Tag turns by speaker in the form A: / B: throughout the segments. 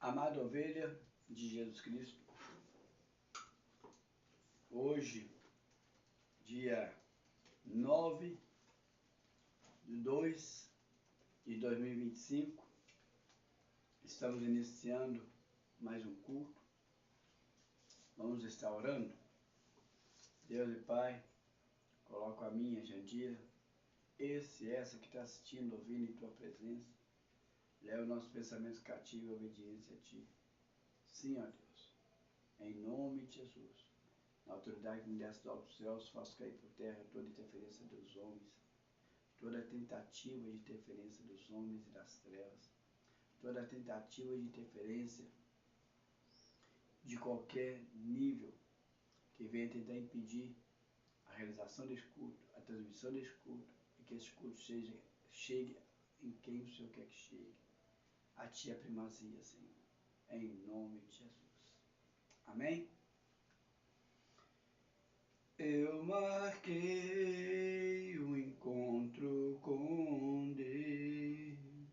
A: Amada ovelha de Jesus Cristo, hoje, dia 9/2/2025, estamos iniciando mais um culto. Vamos estar orando. Deus e Pai, coloco a minha, Jandira, essa que está assistindo, ouvindo em Tua presença. Leva os nossos pensamentos cativos e obediência a Ti. Sim, ó Deus, em nome de Jesus. Na autoridade que me desse do alto céus, faço cair por terra toda interferência dos homens, toda tentativa de interferência dos homens e das trevas, toda tentativa de interferência de qualquer nível que venha tentar impedir a realização desse culto, a transmissão desse culto, e que esse culto chegue em quem o Senhor quer que chegue. A Ti a primazia, Senhor, em nome de Jesus. Amém? Eu marquei um encontro com Deus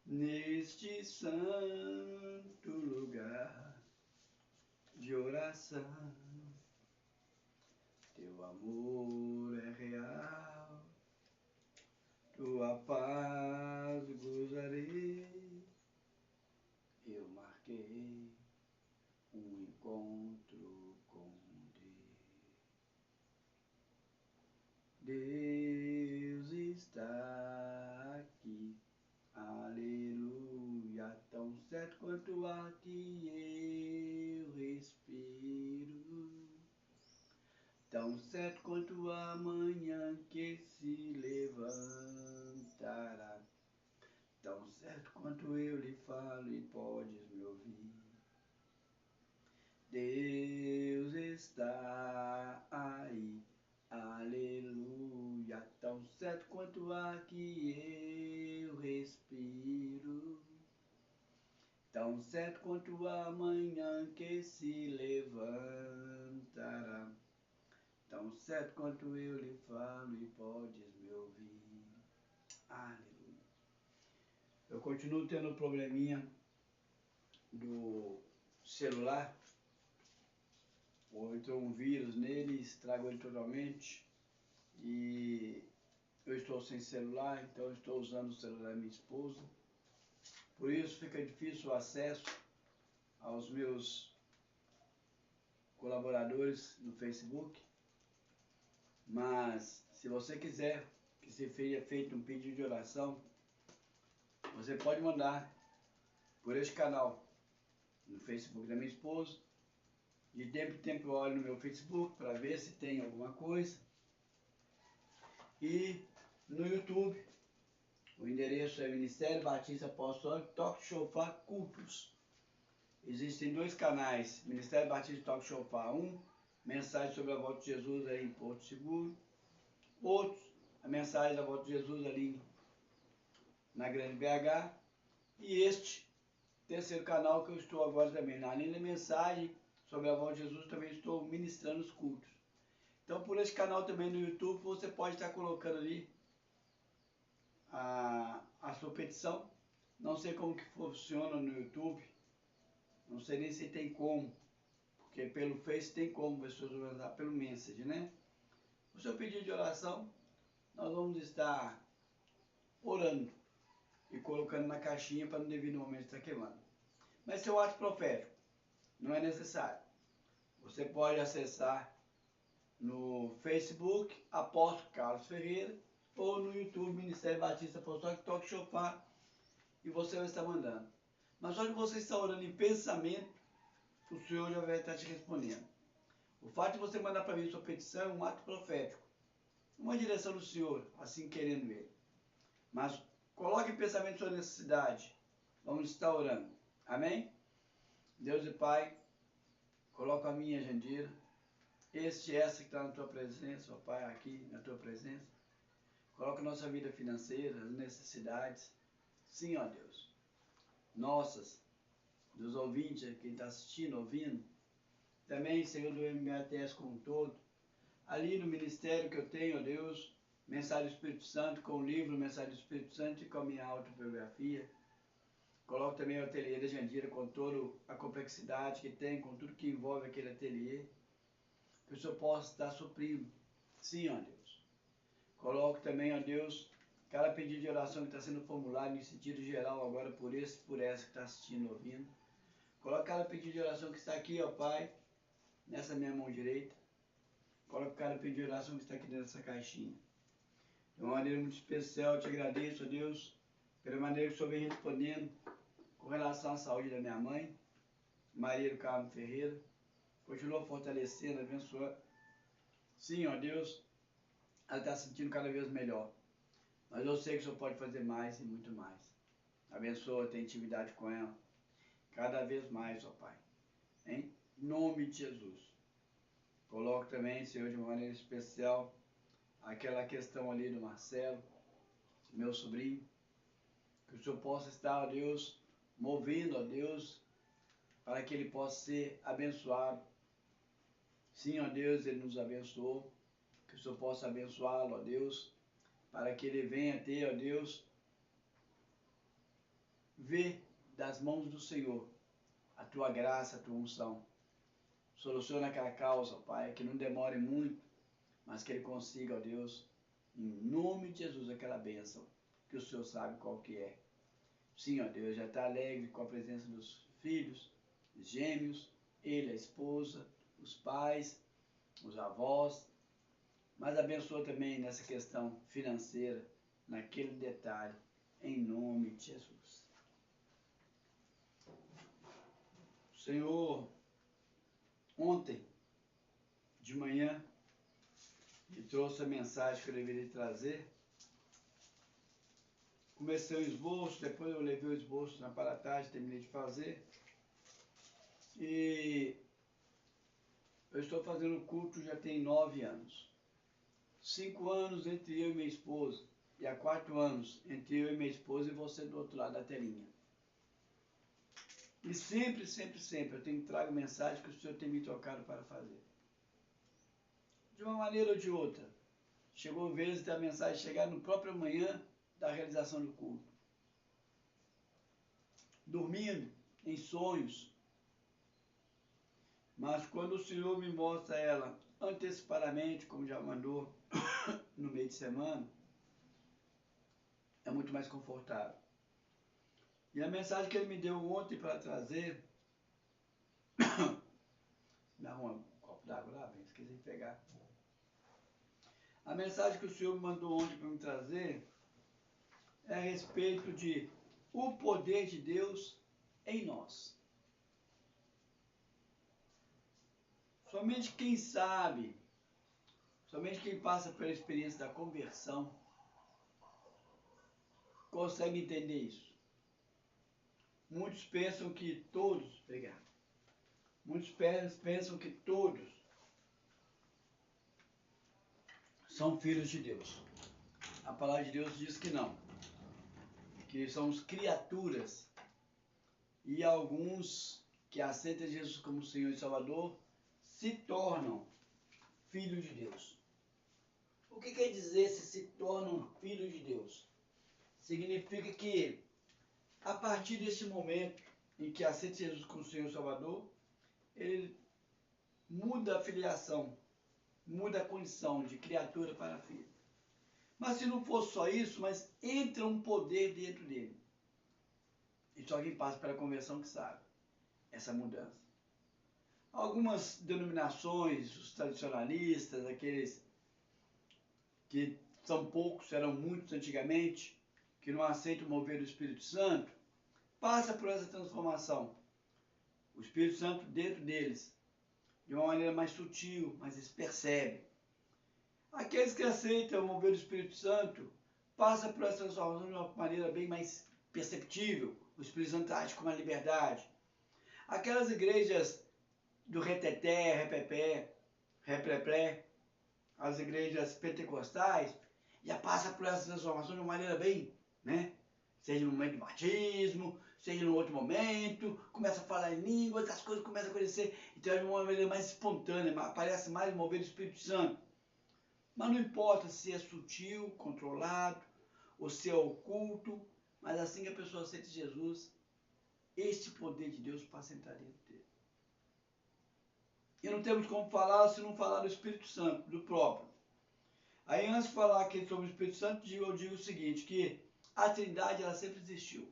A: neste santo lugar de oração. Teu amor é real, Tua paz gozarei. Eu marquei um encontro com Deus está aqui, aleluia, tão certo quanto o ar que eu respiro, tão certo quanto a manhã que se levantará, tão certo quanto eu lhe falo e podes me ouvir. Deus está aí, aleluia, tão certo quanto o ar que eu respiro, tão certo quanto a manhã que se levantará, tão certo quanto eu lhe falo e podes me ouvir. Aleluia. Eu continuo tendo um probleminha do celular. Ou entrou um vírus nele, estragou ele totalmente, e eu estou sem celular, então eu estou usando o celular da minha esposa. Por isso fica difícil o acesso aos meus colaboradores no Facebook. Mas se você quiser que seja feito um pedido de oração, você pode mandar por este canal no Facebook da minha esposa. De tempo em tempo eu olho no meu Facebook para ver se tem alguma coisa. E no YouTube, o endereço é Ministério Batista Apostólico Toque Shofar Cultos. Existem dois canais, Ministério Batista Toque Shofar, um, mensagem sobre a volta de Jesus aí em Porto Seguro. Outro, a mensagem da volta de Jesus ali na Grande BH. E este terceiro canal que eu estou agora também, além da mensagem sobre a volta de Jesus, também estou ministrando os cultos. Então, por esse canal também no YouTube, você pode estar colocando ali a sua petição. Não sei como que funciona no YouTube, não sei nem se tem como, porque pelo Face tem como, pessoas vão mandar pelo Message, né? O seu pedido de oração, nós vamos estar orando e colocando na caixinha para no devido momento estar queimando. Mas seu ato profético não é necessário. Você pode acessar no Facebook, Apóstolo Carlos Ferreira, ou no YouTube, Ministério Batista Apostólico Toque Shofar, e você vai estar mandando. Mas só que você está orando em pensamento, o Senhor já vai estar te respondendo. O fato de você mandar para mim sua petição é um ato profético, uma direção do Senhor, assim querendo Ele. Mas coloque em pensamento sua necessidade, vamos estar orando. Amém? Deus e Pai, coloca a minha, Jandira, essa que está na Tua presença, ó Pai, aqui na Tua presença. Coloca nossa vida financeira, as necessidades. Sim, ó Deus. Nossas, dos ouvintes, quem está assistindo, ouvindo. Também, Senhor, do MBATS como um todo. Ali no ministério que eu tenho, ó Deus, Mensagem do Espírito Santo, com o livro Mensagem do Espírito Santo e com a minha autobiografia. Coloco também o ateliê da Jandira com toda a complexidade que tem, com tudo que envolve aquele ateliê. Que o Senhor possa estar suprindo. Sim, ó Deus. Coloco também, ó Deus, cada pedido de oração que está sendo formulado em sentido geral agora por esse e por essa que está assistindo, ouvindo. Coloco cada pedido de oração que está aqui, ó Pai, nessa minha mão direita. Coloco cada pedido de oração que está aqui dentro dessa caixinha. De uma maneira muito especial, eu te agradeço, ó Deus, pela maneira que o Senhor vem respondendo com relação à saúde da minha mãe, Maria do Carmo Ferreira. Continua fortalecendo, abençoando. Sim, ó Deus, ela está se sentindo cada vez melhor. Mas eu sei que o Senhor pode fazer mais e muito mais. Abençoa, tem intimidade com ela. Cada vez mais, ó Pai. Em nome de Jesus. Coloco também, Senhor, de uma maneira especial, aquela questão ali do Marcelo, meu sobrinho. Que o Senhor possa estar, ó Deus, movendo, ó Deus, para que ele possa ser abençoado. Sim, ó Deus, ele nos abençoou. Que o Senhor possa abençoá-lo, ó Deus, para que ele venha ter, ó Deus, ver das mãos do Senhor a tua graça, a tua unção. Soluciona aquela causa, Pai, que não demore muito, mas que ele consiga, ó Deus, em nome de Jesus, aquela bênção que o Senhor sabe qual que é. Sim, ó Deus, já está alegre com a presença dos filhos, os gêmeos, ele, a esposa, os pais, os avós, mas abençoa também nessa questão financeira, naquele detalhe, em nome de Jesus. Senhor, ontem, de manhã, me trouxe a mensagem que eu deveria trazer. Comecei o esboço, depois eu levei o esboço na para a tarde, terminei de fazer. E eu estou fazendo o culto já tem 9 anos. 5 anos entre eu e minha esposa. E há 4 anos entre eu e minha esposa e você do outro lado da telinha. E sempre, sempre, sempre eu trago mensagem que o Senhor tem me tocado para fazer. De uma maneira ou de outra. Chegou vezes da mensagem chegar no próprio manhã da realização do culto. Dormindo, em sonhos. Mas quando o Senhor me mostra ela antecipadamente, como já mandou no meio de semana, é muito mais confortável. E a mensagem que ele me deu ontem para trazer, me arruma um copo d'água lá, bem, esqueci de pegar. A mensagem que o Senhor me mandou ontem para me trazer é a respeito de o poder de Deus em nós. Somente quem sabe, somente quem passa pela experiência da conversão, consegue entender isso. Muitos pensam que todos, muitos pensam que todos são filhos de Deus. A palavra de Deus diz que não, que somos criaturas e alguns que aceitam Jesus como Senhor e Salvador se tornam filhos de Deus. O que quer dizer se tornam filhos de Deus? Significa que a partir desse momento em que aceita Jesus como Senhor e Salvador, ele muda a filiação, muda a condição de criatura para filho. Mas se não for só isso, mas entra um poder dentro dele. E só quem passa pela conversão que sabe essa mudança. Algumas denominações, os tradicionalistas, aqueles que são poucos, eram muitos antigamente, que não aceitam o mover do Espírito Santo, passa por essa transformação. O Espírito Santo dentro deles, de uma maneira mais sutil, mas eles percebem. Aqueles que aceitam o mover do Espírito Santo, passa por essa transformação de uma maneira bem mais perceptível. O Espírito Santo age com uma liberdade. Aquelas igrejas do reteté, repepé, repreplé, as igrejas pentecostais, já passa por essa transformação de uma maneira bem, né? Seja no momento do batismo, seja no outro momento, começa a falar em línguas, as coisas começam a acontecer, então é de uma maneira mais espontânea, parece mais o mover do Espírito Santo. Mas não importa se é sutil, controlado, ou se é oculto, mas assim que a pessoa aceita Jesus, este poder de Deus passa a entrar dentro dele. E não temos como falar se não falar do Espírito Santo, do próprio. Aí antes de falar aqui sobre o Espírito Santo, eu digo o seguinte, que a Trindade ela sempre existiu.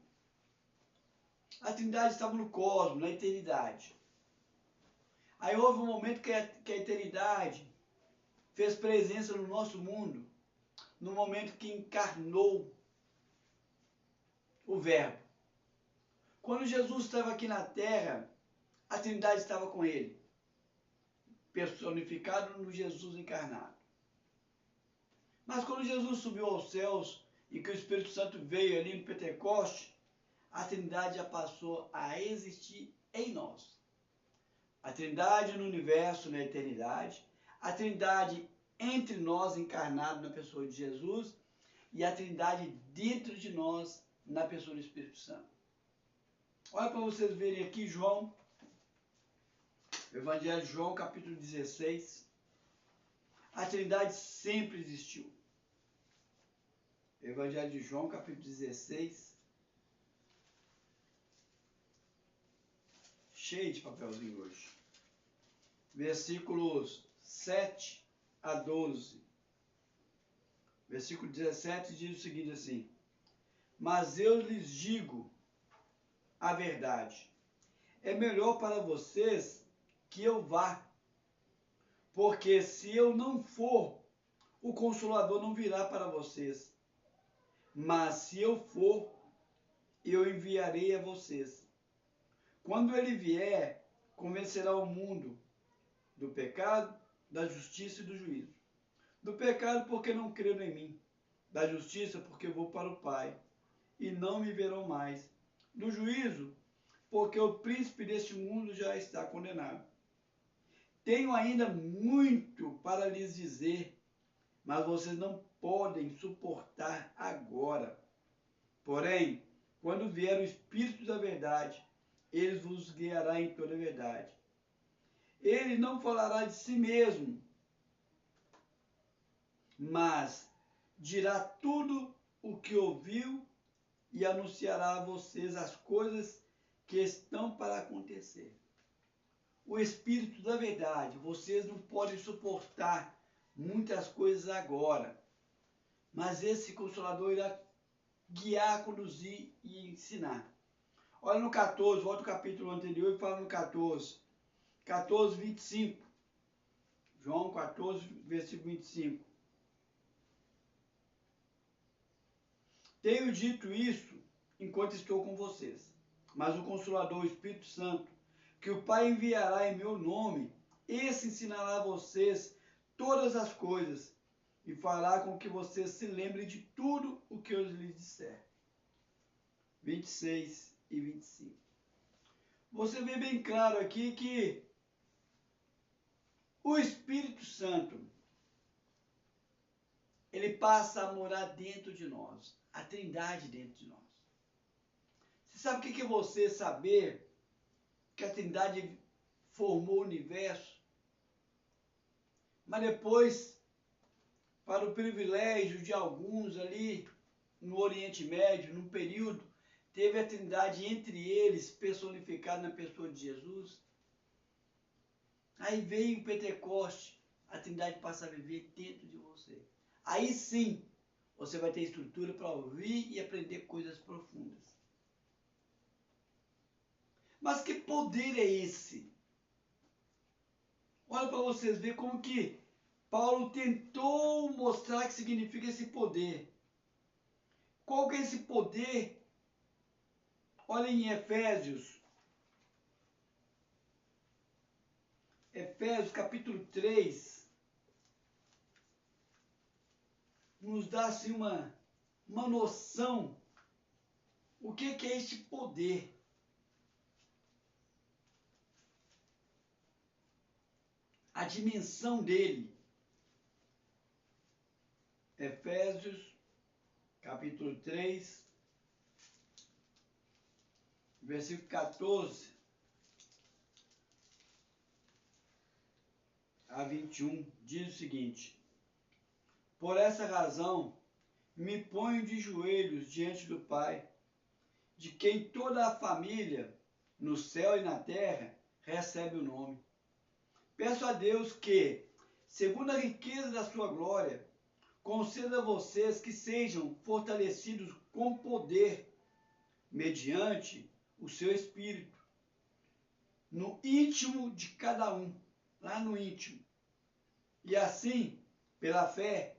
A: A Trindade estava no cosmos, na eternidade. Aí houve um momento que a eternidade fez presença no nosso mundo, no momento que encarnou o Verbo. Quando Jesus estava aqui na terra, a Trindade estava com ele, personificado no Jesus encarnado. Mas quando Jesus subiu aos céus e que o Espírito Santo veio ali no Pentecoste, a Trindade já passou a existir em nós. A Trindade no universo, na eternidade, a Trindade entre nós, encarnado na pessoa de Jesus, e a Trindade dentro de nós, na pessoa do Espírito Santo. Olha para vocês verem aqui João, Evangelho de João, capítulo 16. A Trindade sempre existiu. Evangelho de João, capítulo 16. Cheio de papelzinho hoje. Versículos 7 a 12. Versículo 17 diz o seguinte assim: mas eu lhes digo a verdade. É melhor para vocês que eu vá, porque se eu não for, o Consolador não virá para vocês. Mas se eu for, eu enviarei a vocês. Quando ele vier, convencerá o mundo do pecado, da justiça e do juízo. Do pecado, porque não creram em mim. Da justiça, porque vou para o Pai, e não me verão mais. Do juízo, porque o príncipe deste mundo já está condenado. Tenho ainda muito para lhes dizer, mas vocês não podem suportar agora. Porém, quando vier o Espírito da verdade, ele vos guiará em toda a verdade. Ele não falará de si mesmo, mas dirá tudo o que ouviu e anunciará a vocês as coisas que estão para acontecer. O Espírito da verdade, vocês não podem suportar muitas coisas agora, mas esse Consolador irá guiar, conduzir e ensinar. Olha no 14, volta ao capítulo anterior e fala no 14, 25. João 14, versículo 25. Tenho dito isso enquanto estou com vocês, mas o Consolador, o Espírito Santo, que o Pai enviará em meu nome, esse ensinará a vocês todas as coisas e fará com que vocês se lembrem de tudo o que eu lhes disser. 26 e 25. Você vê bem claro aqui que o Espírito Santo, ele passa a morar dentro de nós, a Trindade dentro de nós. Você sabe o que é você saber que a Trindade formou o universo, mas depois, para o privilégio de alguns ali no Oriente Médio, num período, teve a Trindade entre eles, personificada na pessoa de Jesus. Aí veio o Pentecoste, a Trindade passa a viver dentro de você. Aí sim, você vai ter estrutura para ouvir e aprender coisas profundas. Mas que poder é esse? Olha para vocês verem como que Paulo tentou mostrar que significa esse poder. Qual que é esse poder? Olha em Efésios. Efésios capítulo 3. Nos dá assim uma noção. O que é este poder? A dimensão dele. Efésios, capítulo 3, versículo 14 a 21, diz o seguinte: por essa razão, me ponho de joelhos diante do Pai, de quem toda a família, no céu e na terra, recebe o nome. Peço a Deus que, segundo a riqueza da sua glória, conceda a vocês que sejam fortalecidos com poder, mediante o seu Espírito, no íntimo de cada um, lá no íntimo. E assim, pela fé,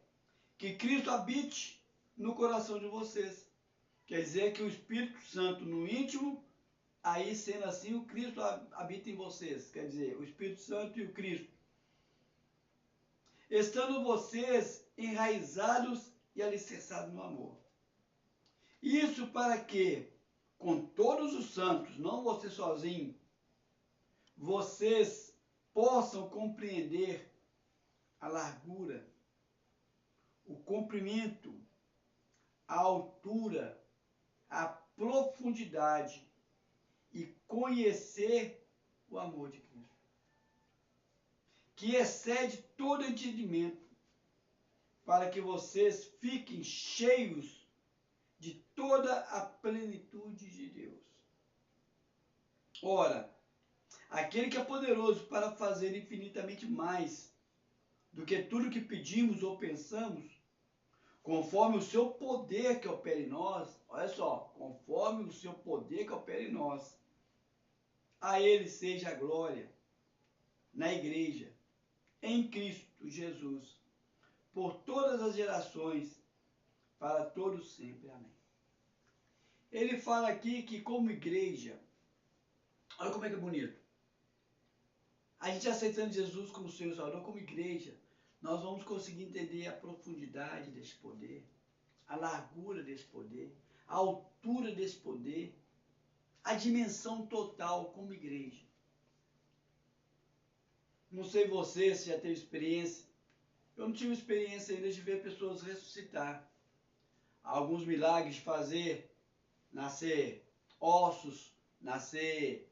A: que Cristo habite no coração de vocês. Quer dizer que o Espírito Santo no íntimo, aí sendo assim, o Cristo habita em vocês. Quer dizer, o Espírito Santo e o Cristo. Estando vocês enraizados e alicerçados no amor. Isso para que, com todos os santos, não você sozinho, vocês possam compreender a largura, o comprimento, a altura, a profundidade e conhecer o amor de Cristo, que excede todo entendimento, para que vocês fiquem cheios de toda a plenitude de Deus. Ora, aquele que é poderoso para fazer infinitamente mais do que tudo que pedimos ou pensamos, conforme o seu poder que opera em nós, olha só, conforme o seu poder que opera em nós, a ele seja a glória na igreja, em Cristo Jesus, por todas as gerações, para todos sempre. Amém. Ele fala aqui que como igreja, olha como é que é bonito, a gente aceitando Jesus como Senhor e Salvador, como igreja, nós vamos conseguir entender a profundidade desse poder, a largura desse poder, a altura desse poder, a dimensão total como igreja. Não sei você se já teve experiência, eu não tive experiência ainda de ver pessoas ressuscitar. Alguns milagres de fazer nascer ossos, nascer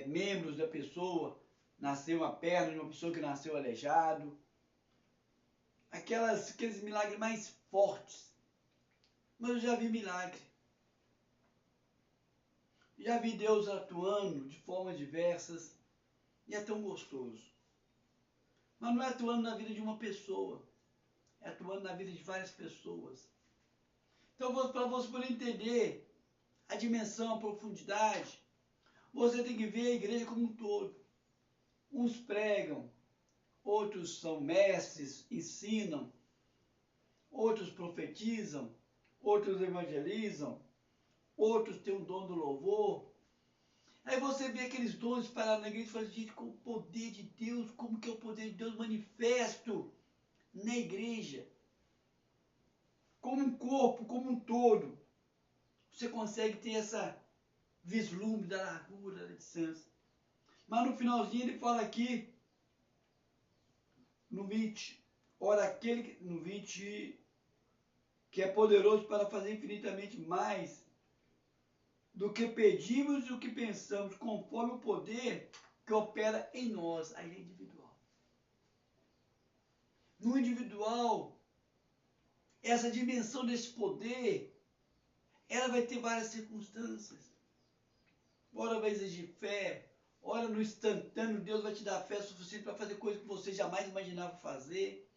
A: membros da pessoa, nascer uma perna de uma pessoa que nasceu aleijado. Aqueles milagres mais fortes. Mas eu já vi milagre. Já vi Deus atuando de formas diversas e é tão gostoso. Mas não é atuando na vida de uma pessoa, é atuando na vida de várias pessoas. Então, para você poder entender a dimensão, a profundidade, você tem que ver a igreja como um todo. Uns pregam, outros são mestres, ensinam, outros profetizam, outros evangelizam, outros têm o dom do louvor. Aí você vê aqueles dons espalhados na igreja e fala, gente, com o poder de Deus, como que é o poder de Deus manifesto na igreja? Como um corpo, como um todo. Você consegue ter essa vislumbre da largura, da distância. Mas no finalzinho ele fala aqui, no 20, ora aquele, no 20, que é poderoso para fazer infinitamente mais do que pedimos e o que pensamos, conforme o poder que opera em nós. Aí é individual. No individual, essa dimensão desse poder, ela vai ter várias circunstâncias. Ora vai exigir fé, ora no instantâneo Deus vai te dar fé suficiente para fazer coisas que você jamais imaginava fazer.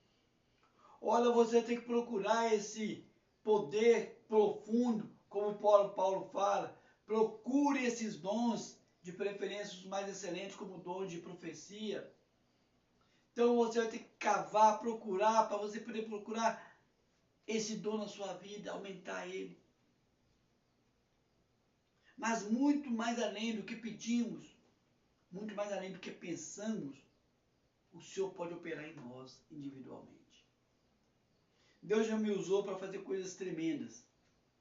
A: Ora você tem que procurar esse poder profundo, como Paulo fala. Procure esses dons, de preferência os mais excelentes, como o dom de profecia. Então você vai ter que cavar, procurar, para você poder procurar esse dom na sua vida, aumentar ele. Mas muito mais além do que pedimos, muito mais além do que pensamos, o Senhor pode operar em nós individualmente. Deus já me usou para fazer coisas tremendas.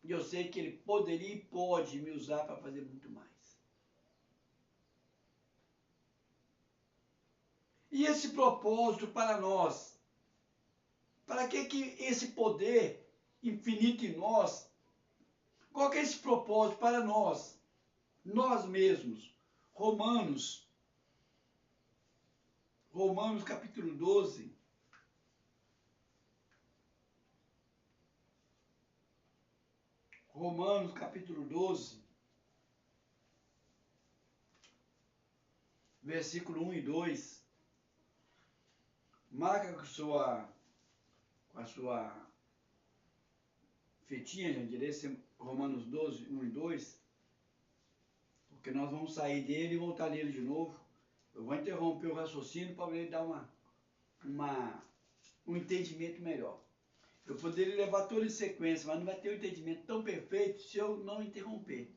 A: E eu sei que Ele poderia e pode me usar para fazer muito mais. E esse propósito para nós? Para que esse poder infinito em nós? Qual que é esse propósito para nós? Nós mesmos. Romanos capítulo 12. Romanos capítulo 12, versículo 1 e 2. Marca com a sua fitinha, já diria, Romanos 12, 1 e 2, porque nós vamos sair dele e voltar nele de novo. Eu vou interromper o raciocínio para ele dar um entendimento melhor. Eu poderia levar toda em sequência, mas não vai ter um entendimento tão perfeito se eu não interromper.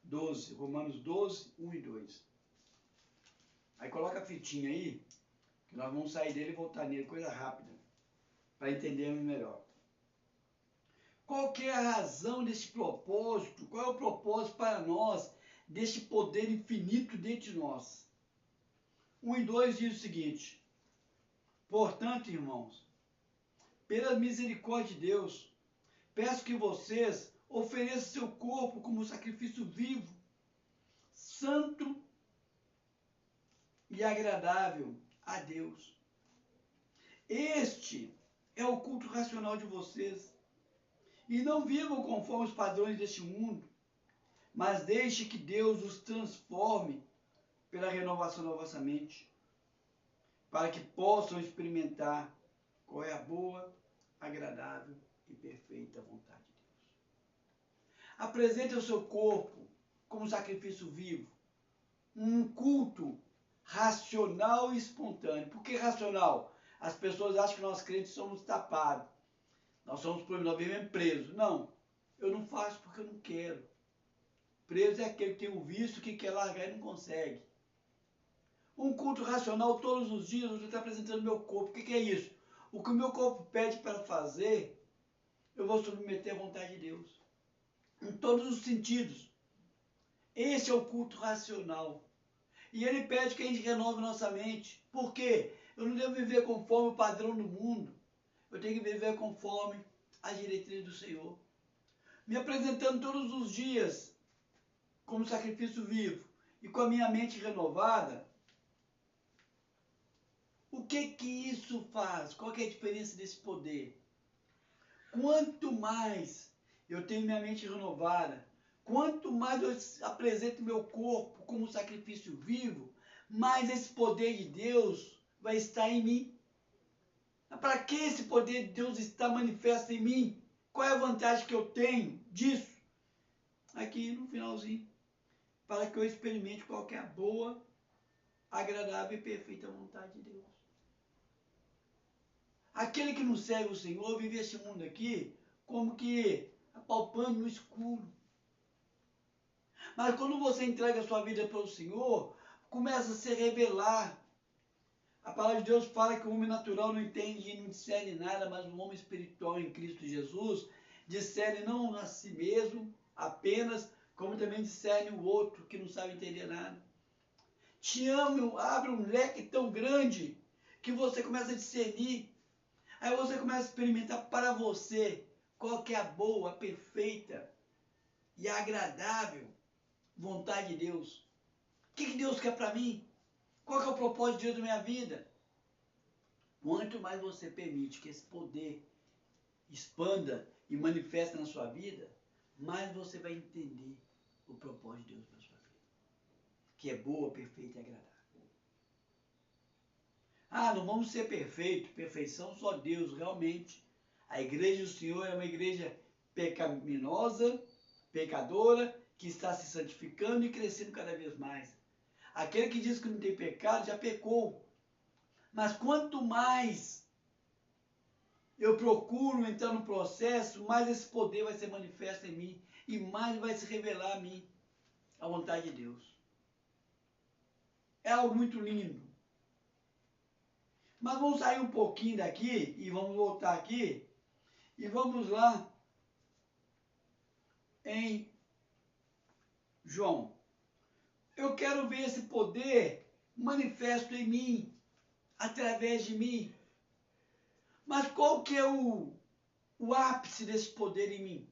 A: 12, Romanos 12, 1 e 2. Aí coloca a fitinha aí, que nós vamos sair dele e voltar nele, coisa rápida, para entendermos melhor. Qual que é a razão desse propósito? Qual é o propósito para nós, deste poder infinito dentro de nós? 1 e 2 diz o seguinte: portanto, irmãos, pela misericórdia de Deus, peço que vocês ofereçam seu corpo como sacrifício vivo, santo e agradável a Deus. Este é o culto racional de vocês. E não vivam conforme os padrões deste mundo, mas deixe que Deus os transforme pela renovação da vossa mente, para que possam experimentar qual é a boa, agradável e perfeita vontade de Deus. Apresente o seu corpo como sacrifício vivo, um culto racional e espontâneo. Por que racional? As pessoas acham que nós crentes somos tapados. Nós somos vivemos presos. Não, eu não faço porque eu não quero. Preso é aquele que tem um vício que quer largar e não consegue. Um culto racional todos os dias, eu estou apresentando meu corpo. O que é isso? O que o meu corpo pede para fazer, eu vou submeter à vontade de Deus. Em todos os sentidos. Esse é o culto racional. E ele pede que a gente renove nossa mente. Por quê? Eu não devo viver conforme o padrão do mundo. Eu tenho que viver conforme a diretriz do Senhor. Me apresentando todos os dias como sacrifício vivo e com a minha mente renovada. O que isso faz? Qual que é a diferença desse poder? Quanto mais eu tenho minha mente renovada, quanto mais eu apresento meu corpo como sacrifício vivo, mais esse poder de Deus vai estar em mim. Para que esse poder de Deus está manifesto em mim? Qual é a vantagem que eu tenho disso? Aqui no finalzinho. Para que eu experimente qual que é a boa, agradável e perfeita vontade de Deus. Aquele que não segue o Senhor vive esse mundo aqui como que apalpando no escuro. Mas quando você entrega a sua vida para o Senhor, começa a se revelar. A palavra de Deus fala que o homem natural não entende e não discerne nada, mas o homem espiritual em Cristo Jesus discerne não a si mesmo apenas, como também discerne o outro que não sabe entender nada. Te amo, abre um leque tão grande que você começa a discernir. Aí você começa a experimentar para você qual que é a boa, a perfeita e a agradável vontade de Deus. O que Deus quer para mim? Qual que é o propósito de Deus na minha vida? Quanto mais você permite que esse poder expanda e manifeste na sua vida, mais você vai entender o propósito de Deus na sua vida. Que é boa, perfeita e agradável. Ah, não vamos ser perfeitos. Perfeição só Deus, realmente. A igreja do Senhor é uma igreja pecaminosa, pecadora, que está se santificando e crescendo cada vez mais. Aquele que diz que não tem pecado já pecou. Mas quanto mais eu procuro entrar no processo, mais esse poder vai ser manifesto em mim e mais vai se revelar a mim a vontade de Deus. É algo muito lindo. Mas vamos sair um pouquinho daqui e vamos voltar aqui e vamos lá em João. Eu quero ver esse poder manifesto em mim, através de mim. Mas qual que é o ápice desse poder em mim?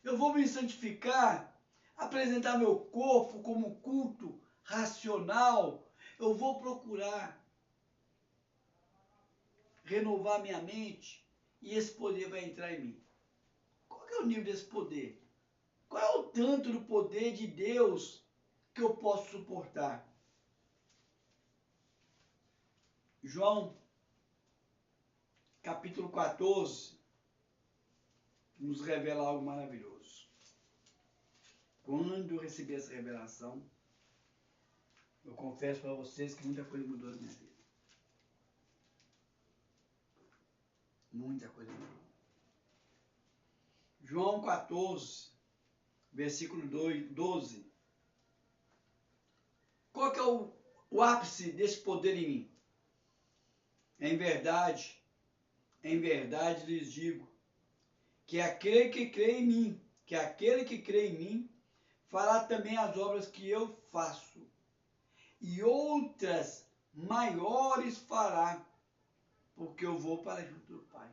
A: Eu vou me santificar, apresentar meu corpo como culto racional. Eu vou procurar renovar minha mente e esse poder vai entrar em mim. Qual que é o nível desse poder? Qual é o tanto do poder de Deus que eu posso suportar? João, capítulo 14, nos revela algo maravilhoso. Quando eu recebi essa revelação, eu confesso para vocês que muita coisa mudou na minha vida. Muita coisa mudou. João 14, versículo 12. Qual que é o ápice desse poder em mim? Em verdade lhes digo, que aquele que crê em mim, fará também as obras que eu faço, e outras maiores fará, porque eu vou para junto do Pai.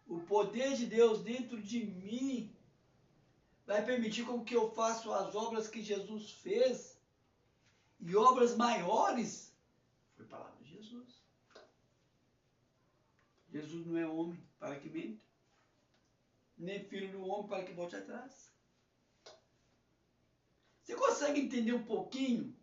A: O poder de Deus dentro de mim vai permitir com que eu faça as obras que Jesus fez, e obras maiores. Foi palavra de Jesus. Jesus não é homem para que mente, nem filho do homem para que volte atrás. Você consegue entender um pouquinho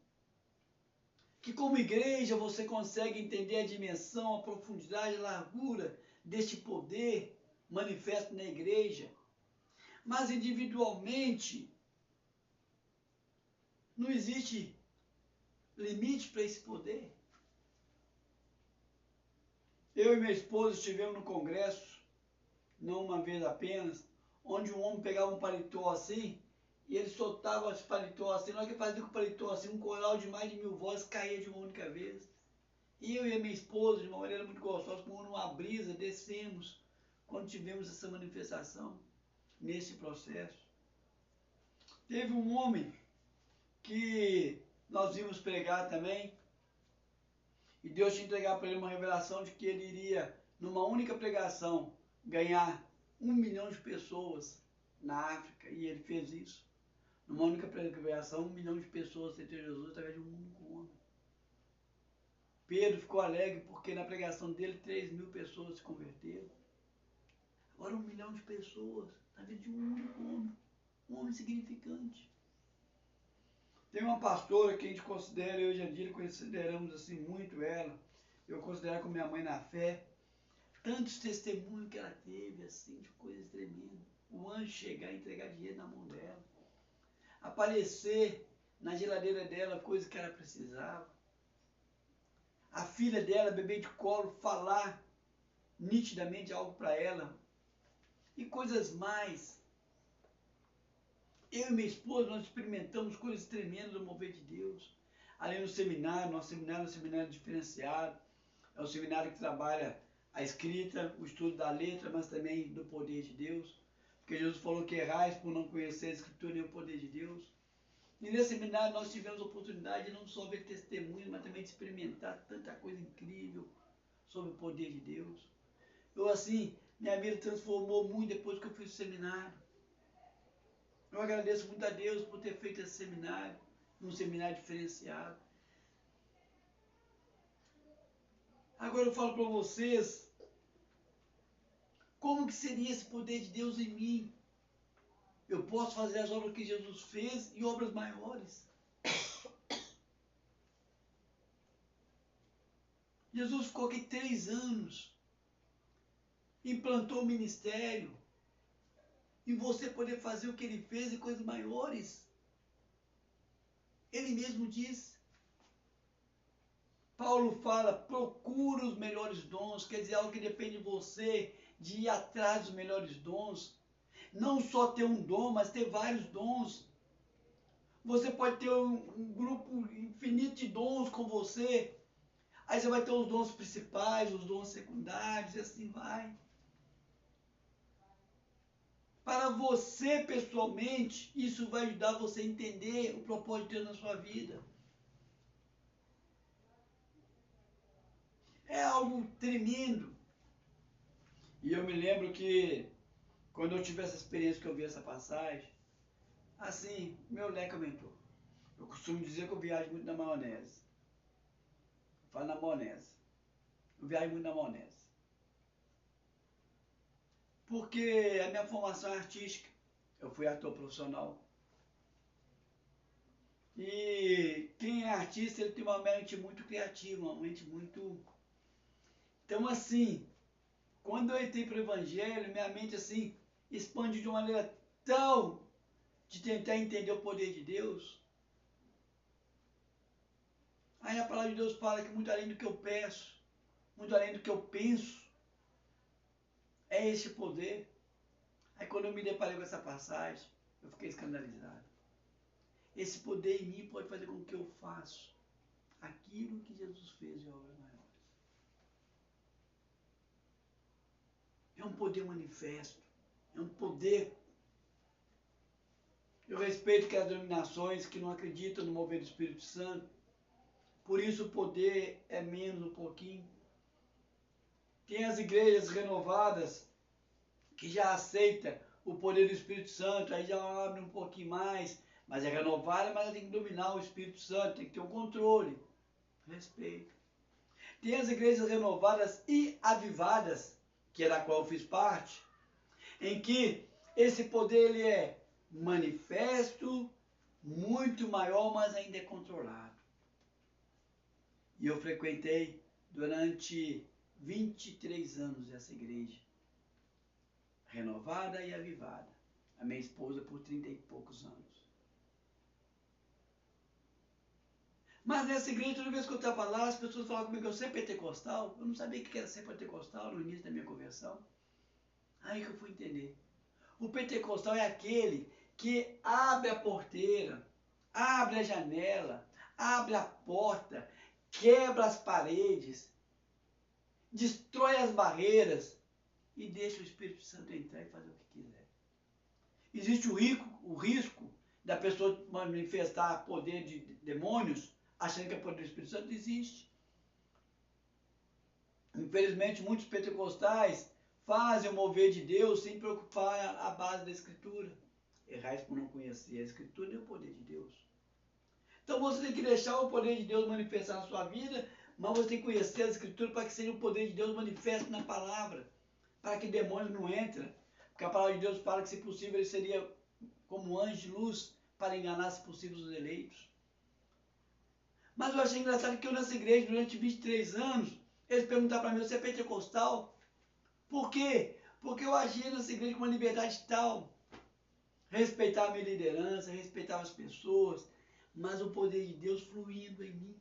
A: que como igreja você consegue entender a dimensão, a profundidade, a largura deste poder manifesto na igreja, mas individualmente não existe limite para esse poder. Eu e minha esposa estivemos no congresso, não uma vez apenas, onde um homem pegava um paletó assim, e ele soltava esse paletó assim, na hora que fazia com o paletó assim, um coral de mais de 1000 vozes caía de uma única vez. E eu e a minha esposa, de uma maneira muito gostosa, como numa brisa, descemos, quando tivemos essa manifestação, nesse processo. Teve um homem que nós vimos pregar também, e Deus tinha entregado para ele uma revelação de que ele iria, numa única pregação, ganhar 1 milhão de pessoas na África, e ele fez isso. Numa única pregação, 1 milhão de pessoas aceitam Jesus através de um único homem. Pedro ficou alegre porque na pregação dele 3.000 pessoas se converteram. Agora 1 milhão de pessoas através de um único homem. Um homem significante. Tem uma pastora que a gente considera, hoje em dia consideramos assim muito ela, eu considero como minha mãe na fé, tantos testemunhos que ela teve, assim, de coisas tremendas. O anjo chegar e entregar dinheiro na mão dela, aparecer na geladeira dela coisas que ela precisava, a filha dela beber de colo, falar nitidamente algo para ela, e coisas mais. Eu e minha esposa, nós experimentamos coisas tremendas do mover de Deus. Ali no seminário, nosso seminário é um seminário diferenciado. É um seminário que trabalha a escrita, o estudo da letra, mas também do poder de Deus. Porque Jesus falou que errais por não conhecer a escritura e o poder de Deus. E nesse seminário nós tivemos a oportunidade de não só ver testemunhos, mas também de experimentar tanta coisa incrível sobre o poder de Deus. Eu assim, minha vida transformou muito depois que eu fiz o seminário. Eu agradeço muito a Deus por ter feito esse seminário, um seminário diferenciado. Agora eu falo para vocês, como que seria esse poder de Deus em mim? Eu posso fazer as obras que Jesus fez e obras maiores. Jesus ficou aqui 3 anos, implantou o ministério, e você poder fazer o que ele fez e coisas maiores. Ele mesmo diz. Paulo fala, procura os melhores dons, quer dizer, algo que depende de você, de ir atrás dos melhores dons. Não só ter um dom, mas ter vários dons. Você pode ter um grupo infinito de dons com você. Aí você vai ter os dons principais, os dons secundários, e assim vai. Para você, pessoalmente, isso vai ajudar você a entender o propósito de Deus na sua vida. É algo tremendo. E eu me lembro que, quando eu tive essa experiência, que eu vi essa passagem, assim, meu leque aumentou. Eu costumo dizer que eu viajo muito na maionese. Eu falo na maionese. Eu viajo muito na maionese. Porque a minha formação é artística. Eu fui ator profissional. E quem é artista, ele tem uma mente muito criativa, uma mente muito... Então, assim, quando eu entrei para o Evangelho, minha mente, assim, expande de uma maneira tão de tentar entender o poder de Deus. Aí a palavra de Deus fala que muito além do que eu peço, muito além do que eu penso, é esse poder. Aí quando eu me deparei com essa passagem, eu fiquei escandalizado. Esse poder em mim pode fazer com que eu faça aquilo que Jesus fez em obras maiores. É um poder manifesto. É um poder. Eu respeito que as denominações que não acreditam no mover do Espírito Santo, por isso o poder é menos um pouquinho. Tem as igrejas renovadas que já aceita o poder do Espírito Santo, aí já abre um pouquinho mais, mas é renovada, mas tem que dominar o Espírito Santo, tem que ter um controle. Respeito. Tem as igrejas renovadas e avivadas, que é da qual eu fiz parte, em que esse poder ele é manifesto, muito maior, mas ainda é controlado. E eu frequentei durante 23 anos essa igreja, renovada e avivada. A minha esposa por 30 e poucos anos. Mas nessa igreja, toda vez que eu estava lá, as pessoas falavam comigo que eu sou pentecostal. Eu não sabia o que era ser pentecostal no início da minha conversão. Aí que eu fui entender. O pentecostal é aquele que abre a porteira, abre a janela, abre a porta, quebra as paredes, destrói as barreiras e deixa o Espírito Santo entrar e fazer o que quiser. Existe o risco da pessoa manifestar poder de demônios, achando que é poder do Espírito Santo. Existe. Infelizmente, muitos pentecostais fazem o mover de Deus sem preocupar a base da Escritura. Errais por não conhecer a Escritura e o poder de Deus. Então você tem que deixar o poder de Deus manifestar na sua vida, mas você tem que conhecer a Escritura para que seja o poder de Deus manifesto na palavra, para que demônios não entrem. Porque a palavra de Deus fala que, se possível, ele seria como anjo de luz para enganar, se possível, os eleitos. Mas eu achei engraçado que eu nessa igreja, durante 23 anos, eles perguntaram para mim, você é pentecostal? Por quê? Porque eu agia nessa igreja com uma liberdade tal. Respeitava a minha liderança, respeitava as pessoas, mas o poder de Deus fluindo em mim.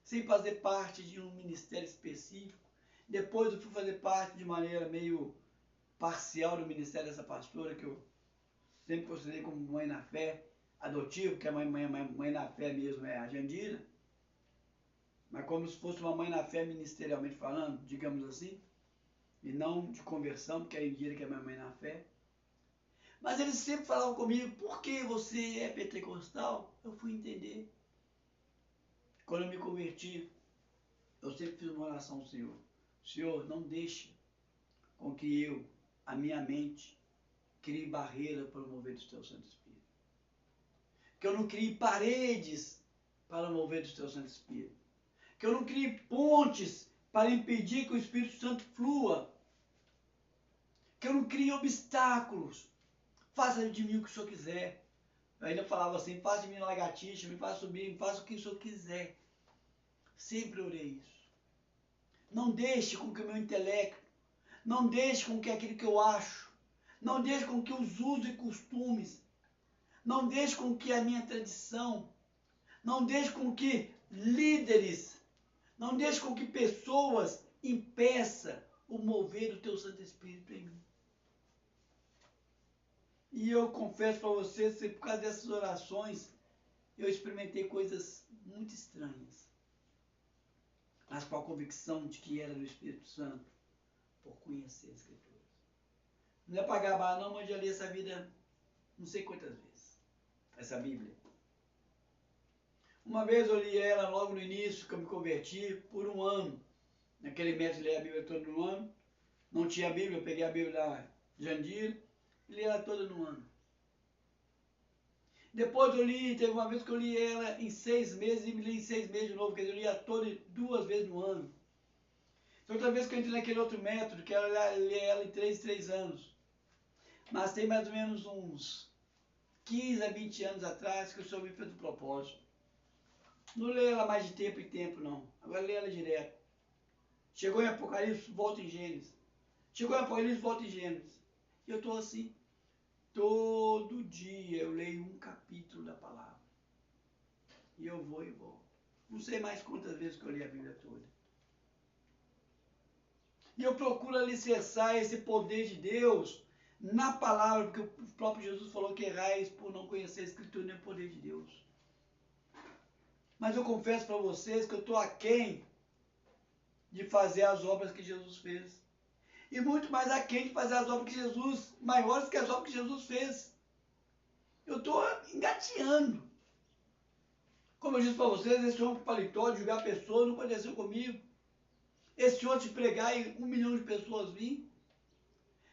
A: Sem fazer parte de um ministério específico. Depois eu fui fazer parte de maneira meio parcial do ministério dessa pastora, que eu sempre considerei como mãe na fé, adotivo, que a mãe na fé mesmo é a Jandira, mas como se fosse uma mãe na fé ministerialmente falando, digamos assim, e não de conversão, porque a Jandira que é minha mãe na fé. Mas eles sempre falavam comigo, por que você é pentecostal? Eu fui entender. Quando eu me converti, eu sempre fiz uma oração ao Senhor. Senhor, não deixe com que a minha mente, crie barreira para o mover do Teu Santo Espírito. Que eu não crie paredes para o mover do Teu Santo Espírito. Que eu não crie pontes para impedir que o Espírito Santo flua. Que eu não crie obstáculos. Faça de mim o que o Senhor quiser. Eu ainda falava assim, faça de mim uma lagartixa, me faça subir, me faça o que o Senhor quiser. Sempre orei isso. Não deixe com que o meu intelecto, não deixe com que aquilo que eu acho, não deixe com que os usos e costumes, não deixe com que a minha tradição, não deixe com que líderes, não deixe com que pessoas impeçam o mover do Teu Santo Espírito em mim. E eu confesso para vocês que por causa dessas orações, eu experimentei coisas muito estranhas. Mas com a convicção de que era do Espírito Santo, por conhecer as Escrituras. Não é para gabar não, mas já li essa vida não sei quantas vezes. Essa Bíblia. Uma vez eu li ela logo no início, que eu me converti, por um ano. Naquele mês eu li a Bíblia toda no ano. Não tinha a Bíblia, eu peguei a Bíblia da Jandira e li ela toda no ano. Depois eu li, teve uma vez que eu li ela em 6 meses e me li em 6 meses de novo, quer dizer, eu li ela toda 2 vezes no ano. Toda vez que eu entrei naquele outro método, que era ler ela em 3 anos. Mas tem mais ou menos uns 15 a 20 anos atrás que o Senhor me fez um propósito. Não leio ela mais de tempo em tempo, não. Agora leio ela direto. Chegou em Apocalipse, volta em Gênesis. Chegou em Apocalipse, volta em Gênesis. E eu estou assim. Todo dia eu leio um capítulo da palavra. E eu vou e volto. Não sei mais quantas vezes que eu li a Bíblia toda. E eu procuro alicerçar esse poder de Deus na palavra, porque o próprio Jesus falou que errais por não conhecer a Escritura nem o poder de Deus. Mas eu confesso para vocês que eu estou aquém de fazer as obras que Jesus fez. E muito mais aquém de fazer as obras que Jesus, maiores que as obras que Jesus fez. Eu estou engateando. Como eu disse para vocês, esse homem com paletó de julgar pessoas não aconteceu comigo. Esse outro de pregar e 1 milhão de pessoas vir.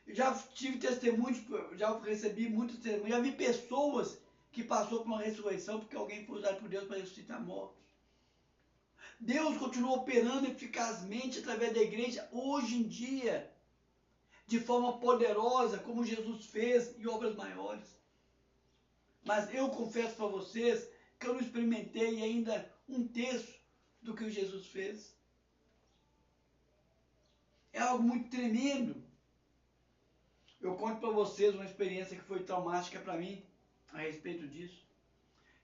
A: Eu já tive testemunhos, já recebi muitos testemunhos, já vi pessoas que passou por uma ressurreição porque alguém foi usado por Deus para ressuscitar mortos. Deus continua operando eficazmente através da igreja hoje em dia, de forma poderosa, como Jesus fez, e obras maiores. Mas eu confesso para vocês que eu não experimentei ainda 1/3 do que Jesus fez. É algo muito tremendo. Eu conto para vocês uma experiência que foi traumática para mim a respeito disso.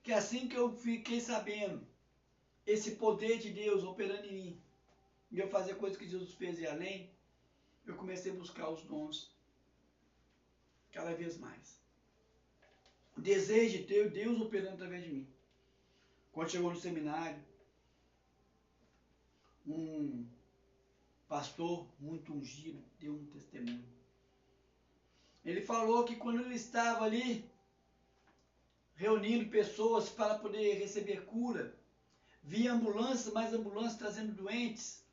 A: Que assim que eu fiquei sabendo esse poder de Deus operando em mim, e eu fazer coisas que Jesus fez e além, eu comecei a buscar os dons cada vez mais. O desejo de ter Deus operando através de mim. Quando chegou no seminário, um pastor muito ungido deu um testemunho. Ele falou que quando ele estava ali reunindo pessoas para poder receber cura, via ambulância, mais ambulância trazendo doentes.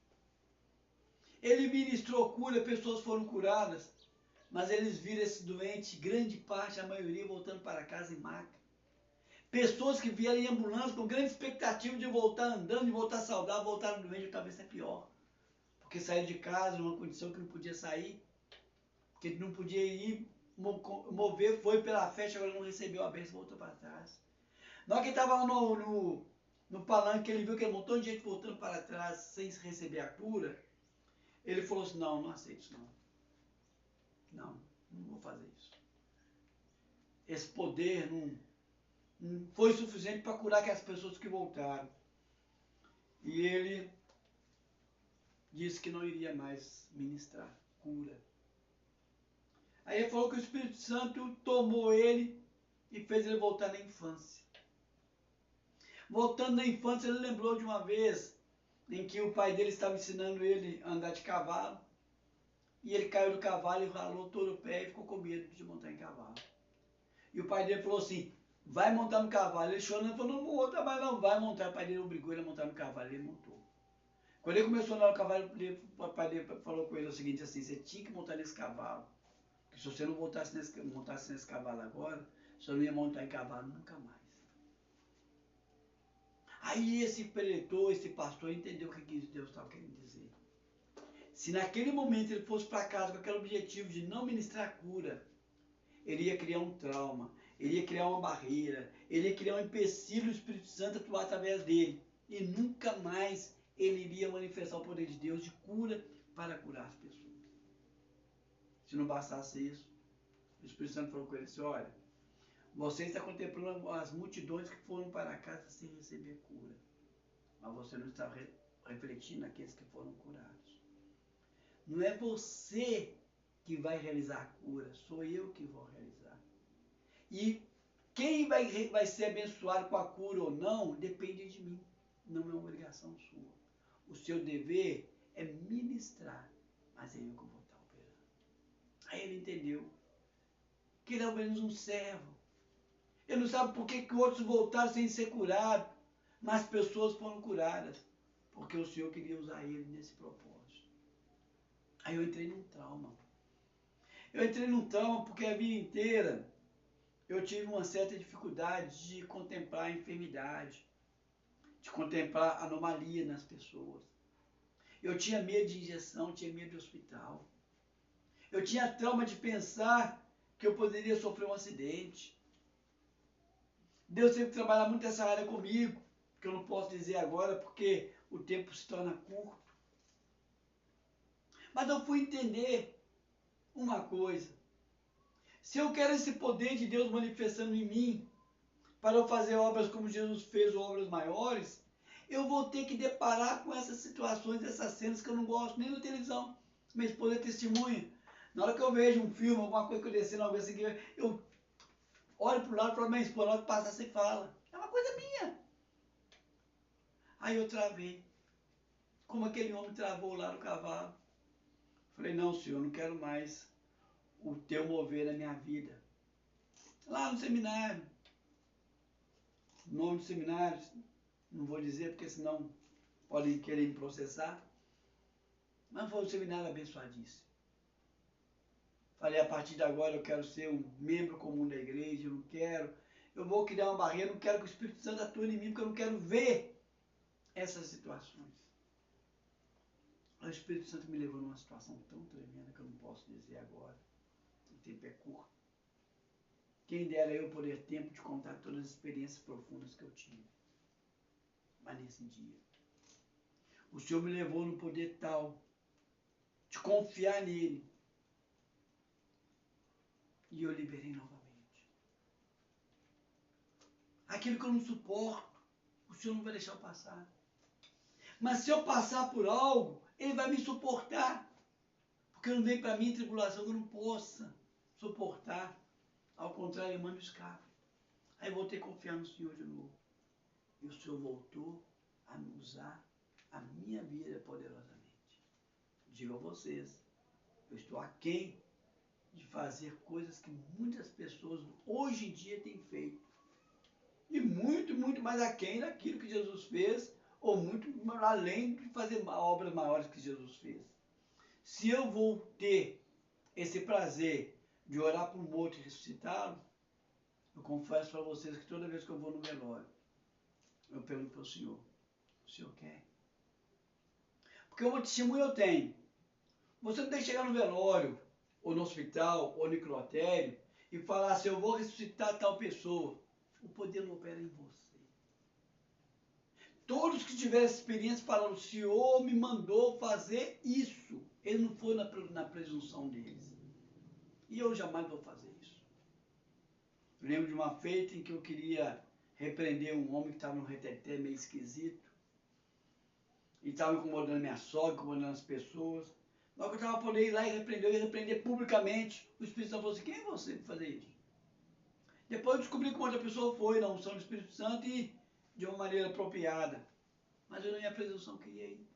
A: Ele ministrou cura, pessoas foram curadas, mas eles viram esse doente, grande parte, a maioria, voltando para casa em maca. Pessoas que vieram em ambulância com grande expectativa de voltar andando, de voltar saudável, voltaram doente, ou talvez é pior. Porque saíram de casa numa condição que não podia sair, que não podia ir, mover, foi pela fé, agora não recebeu a bênção, voltou para trás. Na hora que ele estava no palanque, ele viu que um montão de gente voltando para trás sem receber a cura, ele falou assim, não aceito isso não vou fazer isso. Esse poder não foi suficiente para curar aquelas pessoas que voltaram. E ele disse que não iria mais ministrar cura. Aí ele falou que o Espírito Santo tomou ele e fez ele voltar na infância. Voltando na infância, ele lembrou de uma vez em que o pai dele estava ensinando ele a andar de cavalo, e ele caiu do cavalo e ralou todo o pé e ficou com medo de montar em cavalo. E o pai dele falou assim, vai montar no cavalo. Ele chorando, falou, não vou montar mais não, vai montar. O pai dele obrigou ele a montar no cavalo, ele montou. Quando ele começou a andar no cavalo, o pai dele falou com ele o seguinte, assim, você tinha que montar nesse cavalo, porque se você não montasse nesse cavalo agora, você não ia montar em cavalo nunca mais. Aí esse preletor, esse pastor, entendeu o que Deus estava querendo dizer. Se naquele momento ele fosse para casa com aquele objetivo de não ministrar cura, ele ia criar um trauma, ele ia criar uma barreira, ele ia criar um empecilho do Espírito Santo atuar através dele. E nunca mais ele iria manifestar o poder de Deus de cura para curar as pessoas. Se não bastasse isso, o Espírito Santo falou com ele assim, olha, você está contemplando as multidões que foram para casa sem receber cura, mas você não está refletindo naqueles que foram curados. Não é você que vai realizar a cura, sou eu que vou realizar. E quem vai ser abençoado com a cura ou não, depende de mim, não é uma obrigação sua. O seu dever é ministrar, mas é eu que vou estar operando. Aí ele entendeu que ele é apenas um servo. Ele não sabe por que outros voltaram sem ser curados, mas pessoas foram curadas, porque o Senhor queria usar ele nesse propósito. Aí eu entrei num trauma. Eu entrei num trauma porque a vida inteira eu tive uma certa dificuldade de contemplar a enfermidade, de contemplar a anomalia nas pessoas. Eu tinha medo de injeção, tinha medo de hospital. Eu tinha trauma de pensar que eu poderia sofrer um acidente. Deus teve que trabalhar muito essa área comigo, que eu não posso dizer agora porque o tempo se torna curto. Mas eu fui entender uma coisa. Se eu quero esse poder de Deus manifestando em mim, para eu fazer obras como Jesus fez, ou obras maiores, eu vou ter que deparar com essas situações, essas cenas que eu não gosto nem na televisão. Minha esposa é testemunha. Na hora que eu vejo um filme, alguma coisa que eu descendo, algo assim, eu olho para o lado e falo, minha esposa, na hora que passa, você fala. É uma coisa minha. Aí eu travei. Como aquele homem travou lá no cavalo. Falei, não, Senhor, não quero mais o teu mover na minha vida. Lá no seminário, nome do seminário, não vou dizer porque senão podem querer me processar, mas foi um seminário abençoadíssimo. Falei, a partir de agora eu quero ser um membro comum da igreja, eu vou criar uma barreira, não quero que o Espírito Santo atue em mim, porque eu não quero ver essas situações. O Espírito Santo me levou numa situação tão tremenda que eu não posso dizer agora. O tempo é curto. Quem dera eu poder ter tempo de contar todas as experiências profundas que eu tive. Mas nesse dia, o Senhor me levou no poder tal de confiar nele. E eu liberei novamente. Aquilo que eu não suporto, o Senhor não vai deixar eu passar. Mas se eu passar por algo, Ele vai me suportar. Porque não vem para mim tribulação que eu não possa suportar. Ao contrário, Ele manda o escape. Aí eu voltei a confiar no Senhor de novo. E o Senhor voltou a me usar a minha vida poderosamente. Digo a vocês, eu estou aquém de fazer coisas que muitas pessoas hoje em dia têm feito. E muito, muito mais aquém daquilo que Jesus fez, ou muito além de fazer obras maiores que Jesus fez. Se eu vou ter esse prazer de orar por um morto e ressuscitá-lo, eu confesso para vocês que toda vez que eu vou no velório, eu pergunto para o Senhor quer? Porque uma testemunha eu tenho. Você não tem que chegar no velório, ou no hospital, ou no necrotério, e falar assim, eu vou ressuscitar tal pessoa. O poder não opera em você. Todos que tiveram essa experiência falaram, o Senhor me mandou fazer isso. Ele não foi na presunção deles. E eu jamais vou fazer isso. Eu lembro de uma feita em que eu queria repreender um homem que estava num reteté meio esquisito. E estava incomodando minha sogra, incomodando as pessoas. Na hora que eu estava podendo ir lá e repreender publicamente, o Espírito Santo falou assim, quem é você para fazer isso? Depois eu descobri que uma outra pessoa foi na unção do Espírito Santo e de uma maneira apropriada. Mas eu na minha presunção queria ir.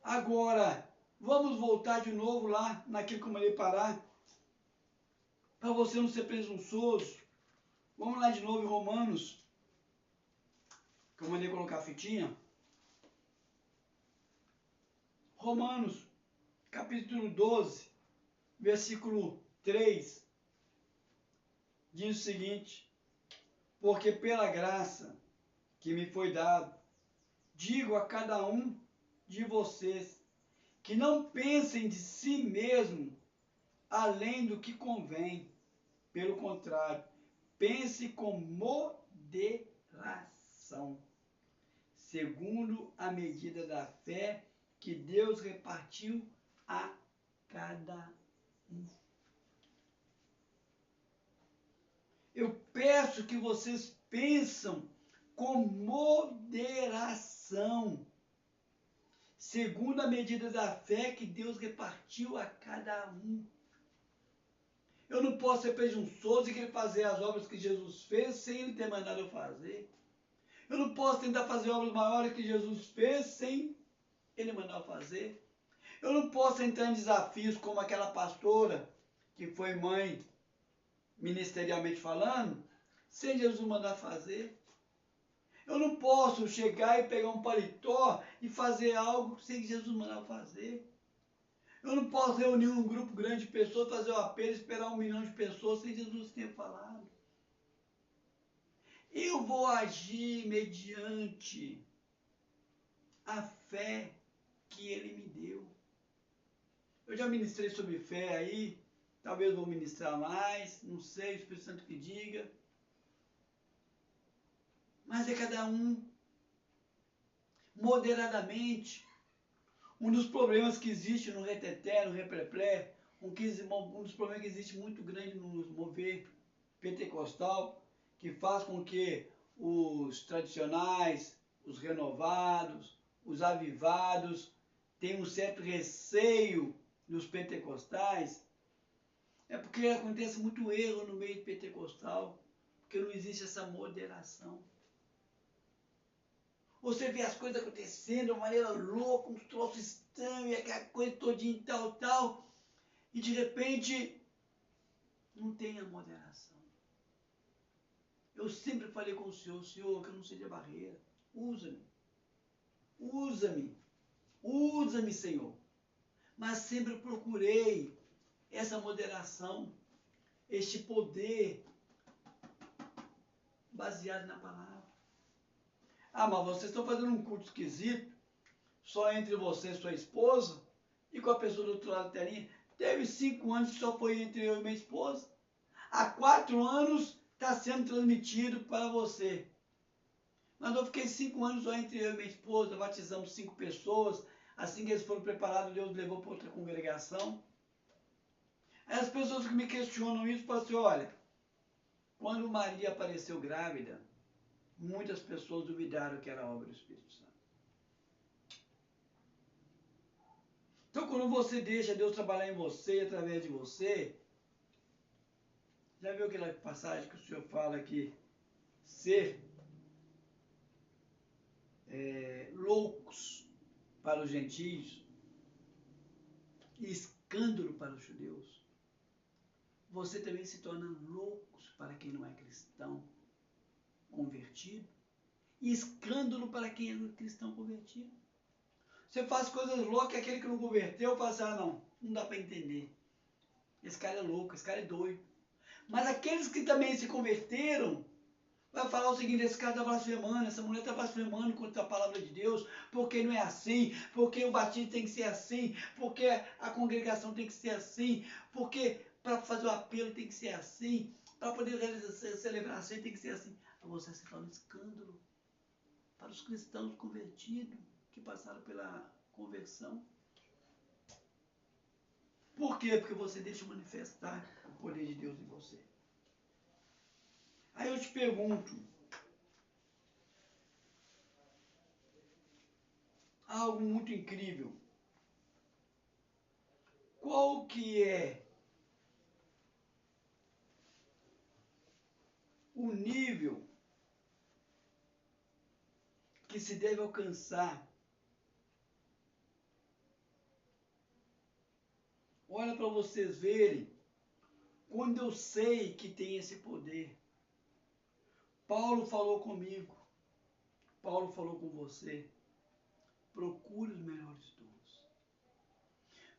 A: Agora, vamos voltar de novo lá naquilo que eu mandei parar. Para você não ser presunçoso. Vamos lá de novo em Romanos. Que eu mandei colocar a fitinha. Romanos, capítulo 12, versículo 3. Diz o seguinte, porque pela graça que me foi dado, digo a cada um de vocês, que não pensem de si mesmo além do que convém. Pelo contrário, pense com moderação, segundo a medida da fé que Deus repartiu a cada um. Eu peço que vocês pensam com moderação, segundo a medida da fé que Deus repartiu a cada um. Eu não posso ser presunçoso e querer fazer as obras que Jesus fez sem Ele ter mandado eu fazer. Eu não posso tentar fazer obras maiores que Jesus fez sem Ele mandar eu fazer. Eu não posso entrar em desafios como aquela pastora que foi mãe, ministerialmente falando, sem Jesus mandar fazer. Eu não posso chegar e pegar um paletó e fazer algo sem Jesus mandar fazer. Eu não posso reunir um grupo grande de pessoas, fazer um apelo e esperar 1 milhão de pessoas sem Jesus ter falado. Eu vou agir mediante a fé que ele me deu. Eu já ministrei sobre fé aí, talvez vou ministrar mais, não sei, o Espírito Santo que diga. Mas é cada um moderadamente. Um dos problemas que existe no reteté, no repleplé, um dos problemas que existe muito grande no mover pentecostal, que faz com que os tradicionais, os renovados, os avivados tenham um certo receio dos pentecostais, é porque acontece muito erro no meio pentecostal, porque não existe essa moderação. Você vê as coisas acontecendo de uma maneira louca, um troço estranho, e aquela coisa todinha e tal, e de repente não tem a moderação. Eu sempre falei com o Senhor, Senhor, que eu não seja barreira, usa-me, usa-me, usa-me, Senhor. Mas sempre procurei essa moderação, este poder baseado na palavra. Ah, mas vocês estão fazendo um culto esquisito, só entre você e sua esposa, e com a pessoa do outro lado da telinha. Teve 5 anos que só foi entre eu e minha esposa. Há 4 anos está sendo transmitido para você. Mas eu fiquei 5 anos só entre eu e minha esposa, batizamos 5 pessoas. Assim que eles foram preparados, Deus levou para outra congregação. Aí as pessoas que me questionam isso falam assim, olha, quando Maria apareceu grávida, muitas pessoas duvidaram que era obra do Espírito Santo. Então, quando você deixa Deus trabalhar em você, através de você, já viu aquela passagem que o Senhor fala que ser loucos para os gentios e escândalo para os judeus? Você também se torna loucos para quem não é cristão convertido e escândalo para quem é cristão convertido. Você faz coisas loucas e aquele que não converteu fala assim, não dá para entender. Esse cara é louco, esse cara é doido. Mas aqueles que também se converteram, vai falar o seguinte, esse cara está blasfemando, essa mulher está blasfemando contra a palavra de Deus, porque não é assim, porque o batismo tem que ser assim, porque a congregação tem que ser assim, porque para fazer o apelo tem que ser assim, para poder realizar a celebração tem que ser assim. Você se torna um escândalo para os cristãos convertidos, que passaram pela conversão. Por quê? Porque você deixa manifestar o poder de Deus em você. Aí eu te pergunto, algo muito incrível. Qual que é o nível que se deve alcançar? Olha para vocês verem, quando eu sei que tem esse poder. Paulo falou comigo, Paulo falou com você, procure os melhores dons.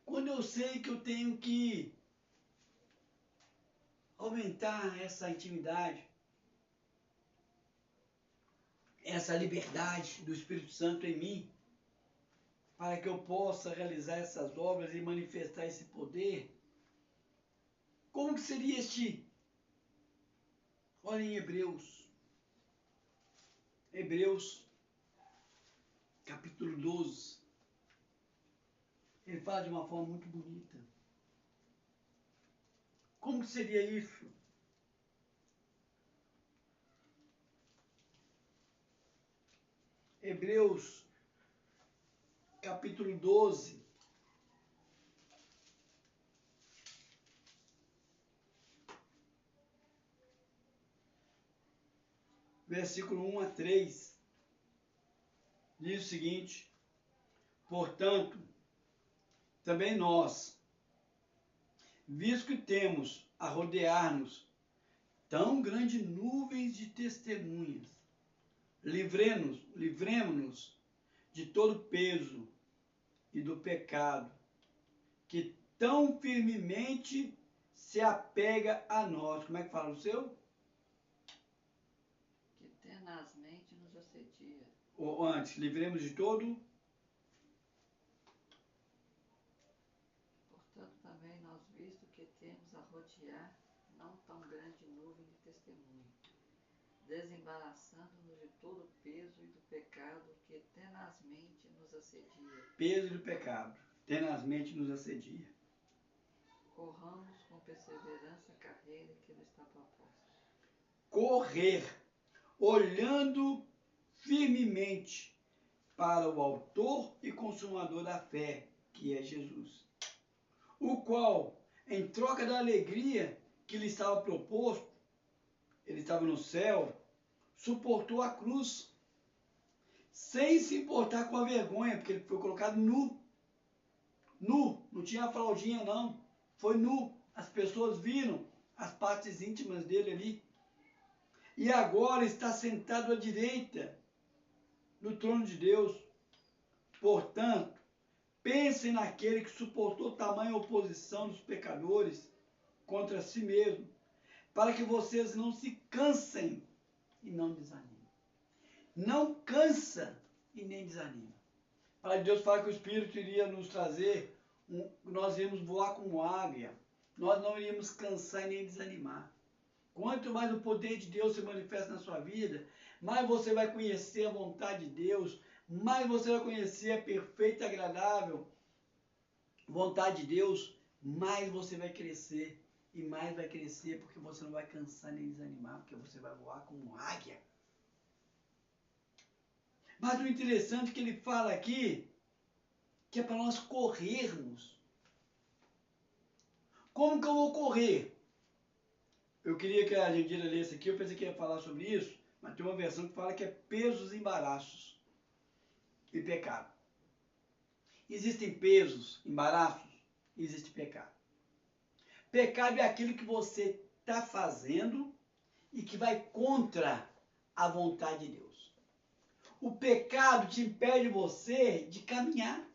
A: Quando eu sei que eu tenho que aumentar essa intimidade, essa liberdade do Espírito Santo em mim, para que eu possa realizar essas obras e manifestar esse poder, como que seria este? Olha em Hebreus capítulo 12, ele fala de uma forma muito bonita. Como que seria isso? Hebreus capítulo 12, versículo 1 a 3, diz o seguinte: portanto, também nós, visto que temos a rodear-nos tão grande nuvens de testemunhas, livremos-nos de todo peso e do pecado que tão firmemente se apega a nós. Como é que fala o seu? Que
B: tenazmente nos assedia.
A: Ou antes, livremos de todo.
B: Portanto, também nós, visto que temos a rodear não tão grande nuvem de testemunho, desembaraçando-nos de todo o peso e do pecado que tenazmente nos assedia.
A: Peso do pecado, tenazmente nos assedia.
B: Corramos com perseverança a carreira que nos está proposta.
A: Correr, olhando firmemente para o autor e consumador da fé, que é Jesus, o qual, em troca da alegria que lhe estava proposto, ele estava no céu, suportou a cruz, sem se importar com a vergonha, porque ele foi colocado nu. Nu, não tinha fraldinha não, foi nu. As pessoas viram as partes íntimas dele ali. E agora está sentado à direita no trono de Deus. Portanto, pensem naquele que suportou tamanha oposição dos pecadores contra si mesmo, para que vocês não se cansem e não desanimem. Não cansa e nem desanima. A palavra de Deus fala que o Espírito iria nos trazer, nós iríamos voar como águia, nós não iríamos cansar e nem desanimar. Quanto mais o poder de Deus se manifesta na sua vida, mais você vai conhecer a vontade de Deus, mais você vai conhecer a perfeita e agradável vontade de Deus, mais você vai crescer. E mais vai crescer porque você não vai cansar nem desanimar, porque você vai voar como águia. Mas o interessante é que ele fala aqui, que é para nós corrermos. Como que eu vou correr? Eu queria que a Argentina lesse aqui, eu pensei que ia falar sobre isso, mas tem uma versão que fala que é pesos e embaraços e pecado. Existem pesos, embaraços, existe pecado. Pecado é aquilo que você está fazendo e que vai contra a vontade de Deus. O pecado te impede você de caminhar.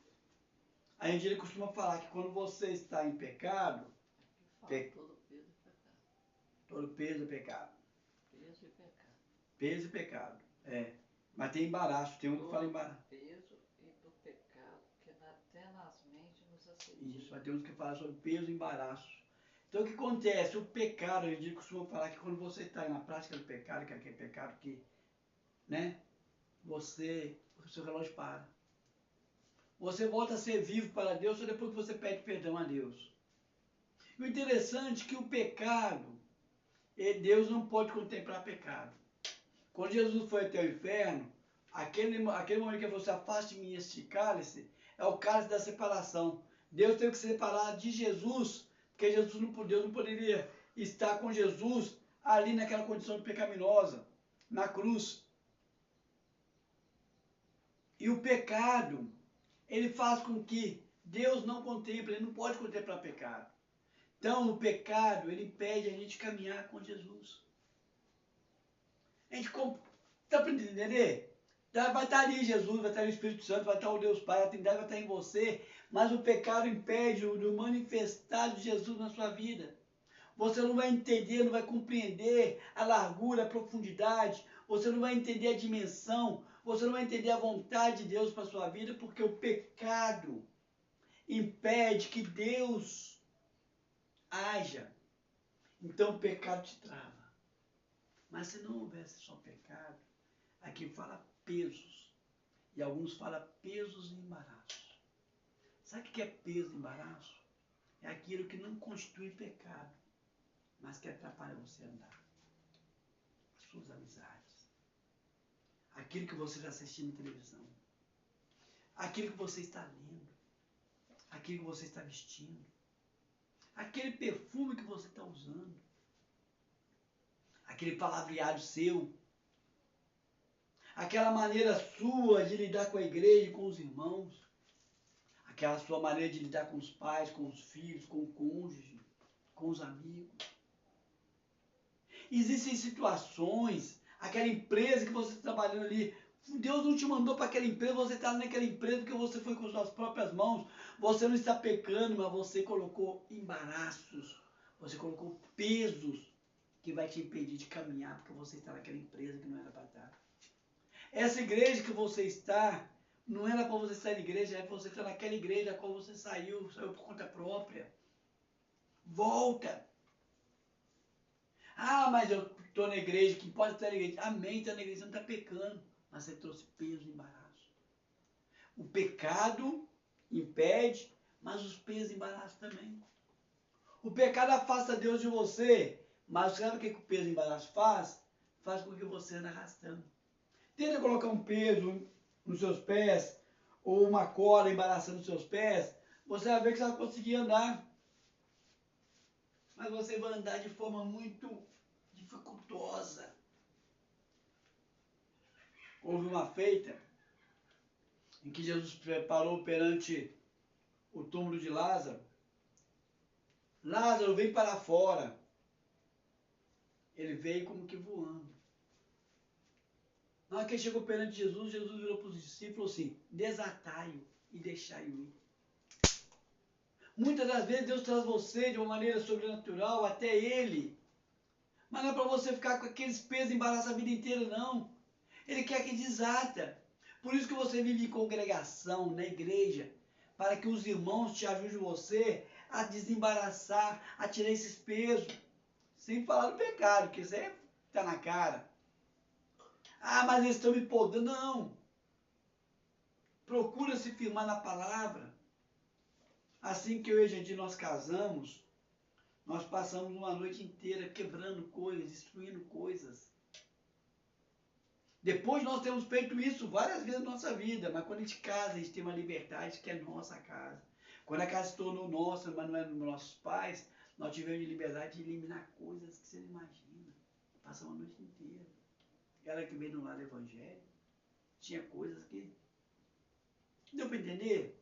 A: A gente costuma falar que quando você está em pecado, todo peso é pecado.
B: Peso e pecado.
A: Peso e pecado, é. Mas tem embaraço, tem um que fala embaraço.
B: Peso e do pecado que tenazmente nos assedia.
A: Isso, mas tem uns que falam sobre peso e embaraço. Então o que acontece? O pecado, a gente costuma falar que quando você está na prática do pecado, que é aquele pecado que, né, o seu relógio para. Você volta a ser vivo para Deus só depois que você pede perdão a Deus. E o interessante é que o pecado, Deus não pode contemplar pecado. Quando Jesus foi até o inferno, aquele momento que ele falou, se afaste de mim este cálice, é o cálice da separação. Deus teve que se separar de Jesus, porque Deus não poderia estar com Jesus ali naquela condição pecaminosa, na cruz. E o pecado, ele faz com que Deus não contemple, ele não pode contemplar pecado. Então, o pecado, ele impede a gente caminhar com Jesus. A gente está para entender? Vai estar ali Jesus, vai estar ali o Espírito Santo, vai estar o Deus Pai, a Trindade vai estar em você, mas o pecado impede o manifestar de Jesus na sua vida. Você não vai entender, não vai compreender a largura, a profundidade, você não vai entender a dimensão, você não vai entender a vontade de Deus para a sua vida, porque o pecado impede que Deus haja. Então o pecado te trava. Mas se não houvesse só pecado, aqui fala pesos. E alguns falam pesos e embaraços. Sabe o que é peso e embaraço? É aquilo que não constitui pecado, mas que atrapalha você a andar. As suas amizades. Aquilo que você está assistindo na televisão. Aquilo que você está lendo. Aquilo que você está vestindo. Aquele perfume que você está usando. Aquele palavreado seu. Aquela maneira sua de lidar com a igreja e com os irmãos. Aquela sua maneira de lidar com os pais, com os filhos, com o cônjuge, com os amigos. Existem situações, aquela empresa que você está trabalhando ali, Deus não te mandou para aquela empresa, você está naquela empresa porque você foi com suas próprias mãos, você não está pecando, mas você colocou embaraços, você colocou pesos que vai te impedir de caminhar, porque você está naquela empresa que não era para estar. Essa igreja que você está, não era para você estar na igreja, era para você estar naquela igreja a qual você saiu por conta própria. Volta. Ah, mas eu estou na igreja, que pode estar na igreja. Amém, está na igreja, você não está pecando, mas você trouxe peso e embaraço. O pecado impede, mas os pesos e embaraço também. O pecado afasta Deus de você, mas sabe o que o peso e embaraço faz? Faz com que você ande arrastando. Tenta colocar um peso nos seus pés, ou uma corda embaraçando os seus pés, você vai ver que você vai conseguir andar. Mas você vai andar de forma muito dificultosa. Houve uma feita em que Jesus preparou perante o túmulo de Lázaro. Lázaro, vem para fora. Ele veio como que voando. Na hora que ele chegou perante Jesus, Jesus virou para os discípulos e falou assim: desatai-o e deixai-o ir. Muitas das vezes Deus traz você de uma maneira sobrenatural até Ele. Mas não é para você ficar com aqueles pesos embaraçados a vida inteira, não. Ele quer que desata. Por isso que você vive em congregação, na igreja, para que os irmãos te ajudem você a desembaraçar, a tirar esses pesos. Sem falar do pecado, que isso aí está na cara. Ah, mas eles estão me podando. Não. Procura se firmar na palavra. Assim que eu e a gente nós casamos, nós passamos uma noite inteira quebrando coisas, destruindo coisas. Depois nós temos feito isso várias vezes na nossa vida, mas quando a gente casa, a gente tem uma liberdade que é nossa casa. Quando a casa se tornou nossa, mas não é dos nossos pais, nós tivemos liberdade de eliminar coisas que você não imagina. Passamos a noite inteira. Ela que veio no lado evangélico, tinha coisas que... Deu para entender?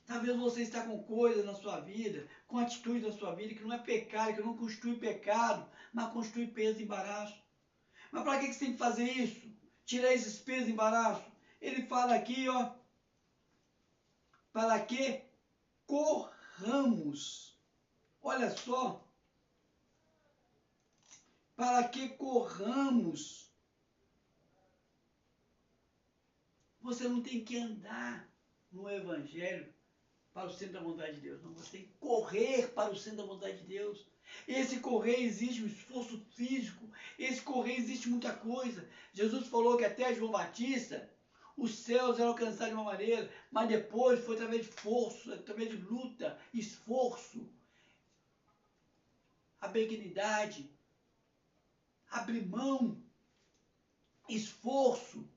A: Talvez você está com coisas na sua vida, com atitudes na sua vida, que não é pecado, que não constitui pecado, mas constitui peso e embaraço. Mas para que você tem que fazer isso? Tirar esses pesos e embaraço? Ele fala aqui, ó, para que corramos. Olha só. Para que corramos. Você não tem que andar no Evangelho para o centro da vontade de Deus. Não, você tem que correr para o centro da vontade de Deus. Esse correr exige um esforço físico. Esse correr existe muita coisa. Jesus falou que até João Batista, os céus eram alcançados de uma maneira, mas depois foi através de força, através de luta, esforço, a benignidade, abrir mão, esforço,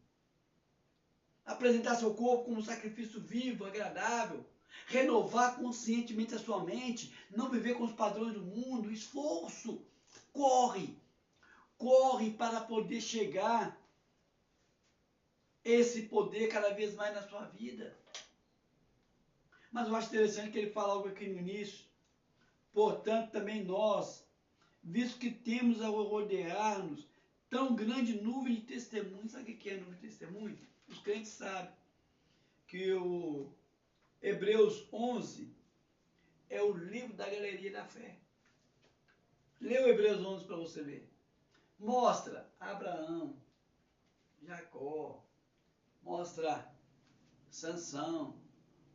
A: apresentar seu corpo como um sacrifício vivo, agradável, renovar conscientemente a sua mente, não viver com os padrões do mundo, esforço, corre para poder chegar esse poder cada vez mais na sua vida. Mas eu acho interessante que ele fala algo aqui no início. Portanto, também nós, visto que temos a rodear-nos tão grande nuvem de testemunhos. Sabe o que é nuvem de testemunhos? Os crentes sabem que o Hebreus 11 é o livro da galeria da fé. Lê o Hebreus 11 para você ver. Mostra Abraão, Jacó, mostra Sansão,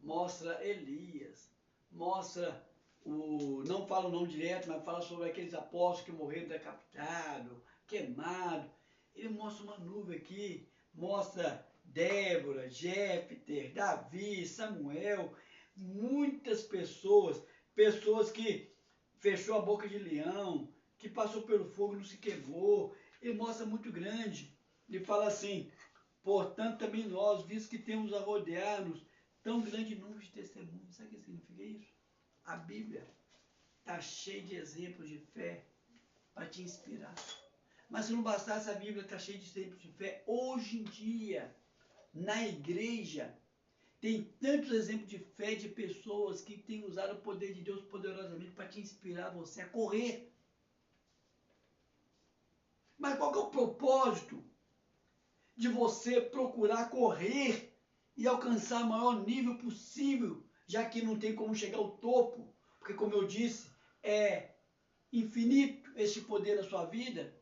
A: mostra Elias, mostra não fala o nome direto, mas fala sobre aqueles apóstolos que morreram decapitados, queimados. Ele mostra uma nuvem aqui, mostra Débora, Jefter, Davi, Samuel, muitas pessoas que fechou a boca de leão, que passou pelo fogo e não se queimou. Ele mostra muito grande. Ele fala assim: portanto, também nós, visto que temos a rodear-nos tão grande número de testemunhos. Sabe o que significa isso? A Bíblia está cheia de exemplos de fé para te inspirar. Mas se não bastasse, a Bíblia está cheia de exemplos de fé. Hoje em dia, na igreja, tem tantos exemplos de fé de pessoas que têm usado o poder de Deus poderosamente para te inspirar você a correr. Mas qual que é o propósito de você procurar correr e alcançar o maior nível possível, já que não tem como chegar ao topo? Porque, como eu disse, é infinito esse poder na sua vida,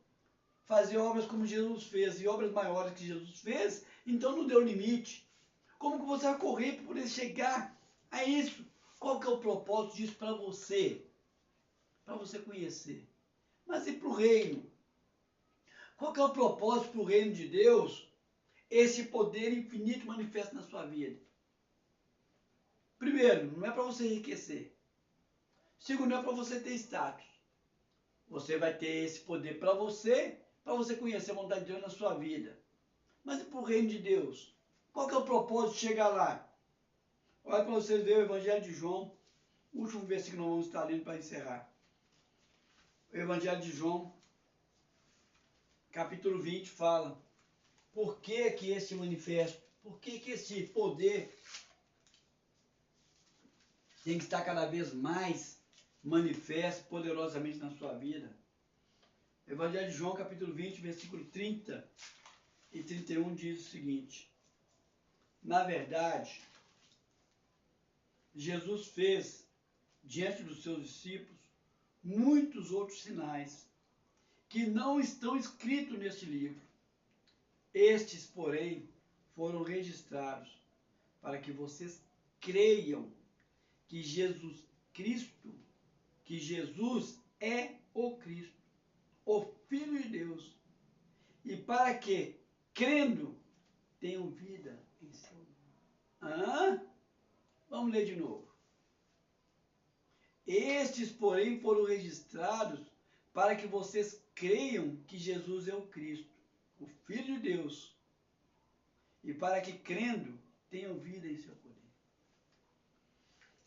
A: fazer obras como Jesus fez e obras maiores que Jesus fez, então não deu limite. Como que você vai correr para poder chegar a isso? Qual que é o propósito disso para você? Para você conhecer. Mas e para o reino? Qual que é o propósito para o reino de Deus? Esse poder infinito manifesta na sua vida. Primeiro, não é para você enriquecer. Segundo, não é para você ter status. Você vai ter esse poder para você conhecer a vontade de Deus na sua vida. Mas e para o reino de Deus? Qual que é o propósito de chegar lá? Olha para vocês verem o Evangelho de João, o último versículo que nós vamos estar lendo para encerrar. O Evangelho de João, capítulo 20, fala por que que esse manifesto, por que que esse poder tem que estar cada vez mais manifesto poderosamente na sua vida. Evangelho de João, capítulo 20, versículo 30 e 31 diz o seguinte: na verdade, Jesus fez diante dos seus discípulos muitos outros sinais que não estão escritos neste livro. Estes, porém, foram registrados para que vocês creiam que Jesus é o Cristo, o Filho de Deus, e para que, crendo, tenham vida em seu nome. Vamos ler de novo. Estes, porém, foram registrados para que vocês creiam que Jesus é o Cristo, o Filho de Deus, e para que, crendo, tenham vida em seu poder.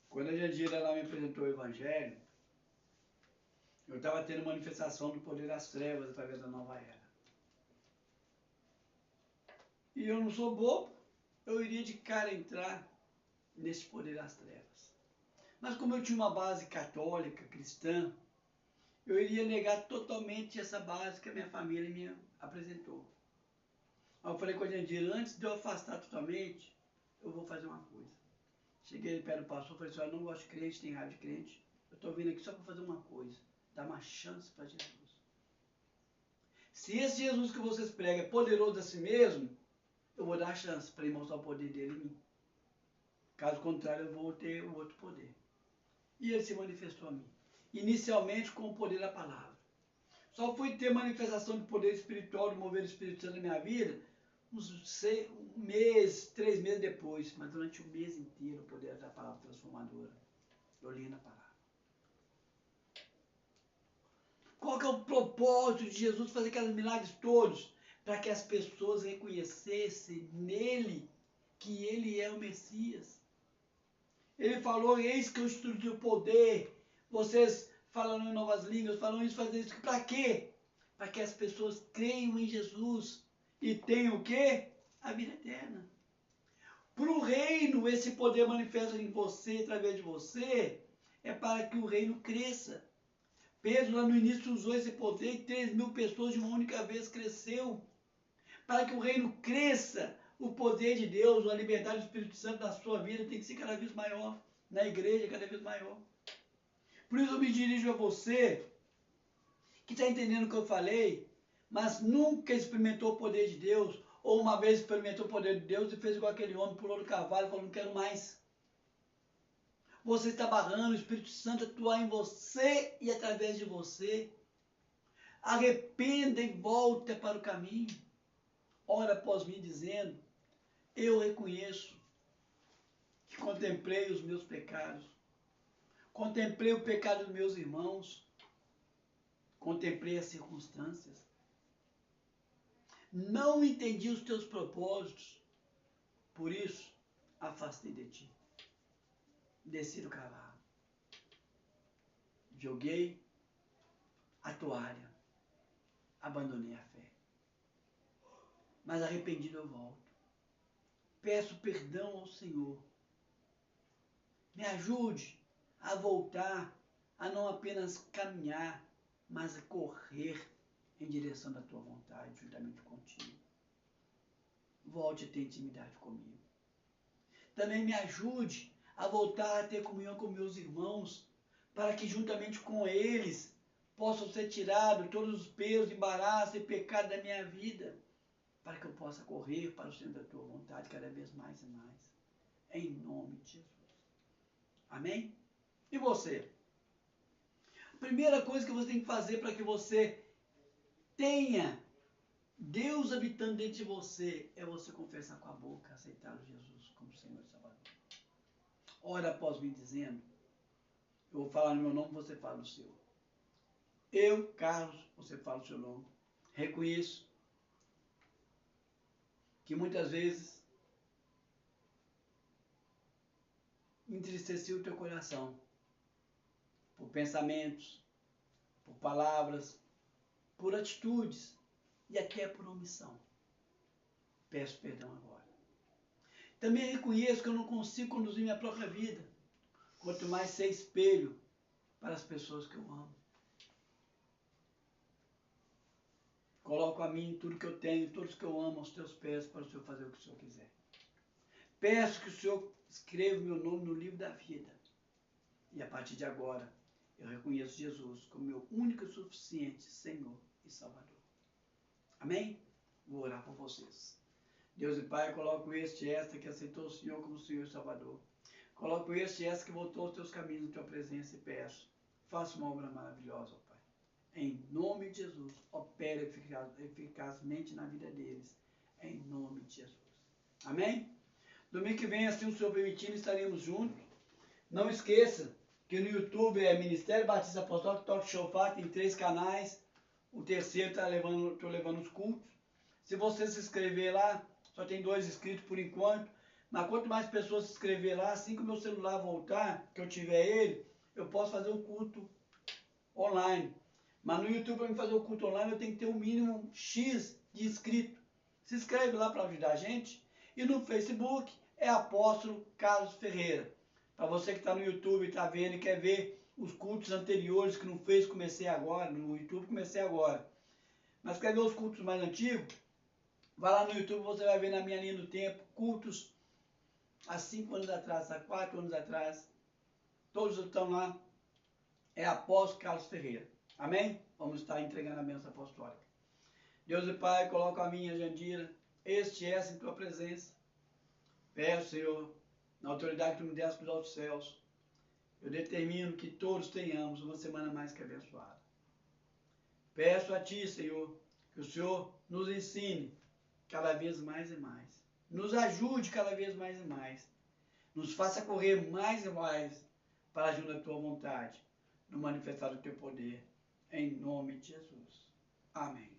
A: Quando a Jandira lá me apresentou o Evangelho, eu estava tendo manifestação do poder das trevas através da nova era. E eu não sou bobo, eu iria de cara entrar nesse poder das trevas. Mas como eu tinha uma base católica, cristã, eu iria negar totalmente essa base que a minha família me apresentou. Aí eu falei com a Jandira, antes de eu afastar totalmente, eu vou fazer uma coisa. Cheguei perto do pastor e falei assim, eu não gosto de crente, tem raiva de crente. Eu estou vindo aqui só para fazer uma coisa, dar uma chance para Jesus. Se esse Jesus que vocês pregam é poderoso a si mesmo, eu vou dar a chance para ele mostrar o poder dele em mim. Caso contrário, eu vou ter o outro poder. E ele se manifestou a mim. Inicialmente com o poder da palavra. Só fui ter manifestação de poder espiritual, de mover o Espírito Santo na minha vida, uns 1 mês, 3 meses depois. Mas durante o mês inteiro, o poder da palavra transformadora. Eu li na palavra. Qual que é o propósito de Jesus fazer aqueles milagres todos? Para que as pessoas reconhecessem nele que ele é o Messias. Ele falou, eis que eu estudo o poder. Vocês falando em novas línguas, falando isso, fazendo isso. Para quê? Para que as pessoas creiam em Jesus e tenham o quê? A vida eterna. Para o reino, esse poder manifesta em você, através de você, é para que o reino cresça. Pedro, lá no início, usou esse poder e 3.000 pessoas de uma única vez cresceu. Para que o reino cresça, o poder de Deus, a liberdade do Espírito Santo na sua vida tem que ser cada vez maior. Na igreja, cada vez maior. Por isso eu me dirijo a você, que está entendendo o que eu falei, mas nunca experimentou o poder de Deus, ou uma vez experimentou o poder de Deus e fez igual aquele homem, pulou do cavalo e falou, não quero mais. Você está barrando o Espírito Santo atuar em você e através de você. Arrependa e volta para o caminho. Ora após mim dizendo, eu reconheço que contemplei os meus pecados, contemplei o pecado dos meus irmãos, contemplei as circunstâncias, não entendi os teus propósitos, por isso afastei de ti. Desci do cavalo, joguei a toalha, abandonei a fé. Mas arrependido eu volto. Peço perdão ao Senhor. Me ajude a voltar, a não apenas caminhar, mas a correr em direção da tua vontade, juntamente contigo. Volte a ter intimidade comigo. Também me ajude a voltar a ter comunhão com meus irmãos, para que juntamente com eles possam ser tirados todos os pesos, embaraços e pecados da minha vida, para que eu possa correr para o centro da tua vontade cada vez mais e mais. Em nome de Jesus. Amém? E você? A primeira coisa que você tem que fazer para que você tenha Deus habitando dentro de você é você confessar com a boca, aceitar Jesus como Senhor e Salvador. Ora após mim dizendo, eu vou falar no meu nome, você fala no seu. Eu, Carlos, você fala o seu nome. Reconheço que muitas vezes entristeci o teu coração por pensamentos, por palavras, por atitudes e até por omissão. Peço perdão agora. Também reconheço que eu não consigo conduzir minha própria vida, quanto mais ser espelho para as pessoas que eu amo. Coloco a mim tudo que eu tenho, todos que eu amo aos teus pés, para o Senhor fazer o que o Senhor quiser. Peço que o Senhor escreva meu nome no livro da vida. E a partir de agora, eu reconheço Jesus como meu único e suficiente Senhor e Salvador. Amém? Vou orar por vocês. Deus e Pai, coloco este e esta que aceitou o Senhor como Senhor e Salvador. Coloco este e esta que voltou aos teus caminhos na tua presença e peço. Faça uma obra maravilhosa, ó Pai. Em nome de Jesus, opere eficazmente na vida deles. Em nome de Jesus. Amém? Domingo que vem, assim o Senhor permitindo, estaremos juntos. Não esqueça que no YouTube é Ministério Batista Apostólico Toque Shofar, tem 3 canais. O terceiro estou levando os cultos. Se você se inscrever lá, só tem 2 inscritos por enquanto. Mas quanto mais pessoas se inscrever lá, assim que o meu celular voltar, que eu tiver ele, eu posso fazer o culto online. Mas no YouTube, para mim fazer o culto online, eu tenho que ter um mínimo X de inscritos. Se inscreve lá para ajudar a gente. E no Facebook é Apóstolo Carlos Ferreira. Para você que está no YouTube, está vendo e quer ver os cultos anteriores que não fez, comecei agora. No YouTube comecei agora. Mas quer ver os cultos mais antigos? Vai lá no YouTube, você vai ver na minha linha do tempo, cultos há 5 anos atrás, há 4 anos atrás. Todos estão lá. É Apóstolo Carlos Ferreira. Amém? Vamos estar entregando a bênção apostólica. Deus e Pai, coloco a minha Jandira, este e essa em tua presença. Peço, Senhor, na autoridade que tu me deste para os altos céus, eu determino que todos tenhamos uma semana mais que abençoada. Peço a Ti, Senhor, que o Senhor nos ensine cada vez mais e mais. Nos ajude cada vez mais e mais. Nos faça correr mais e mais para a ajuda da Tua vontade, no manifestar do Teu poder. Em nome de Jesus. Amém.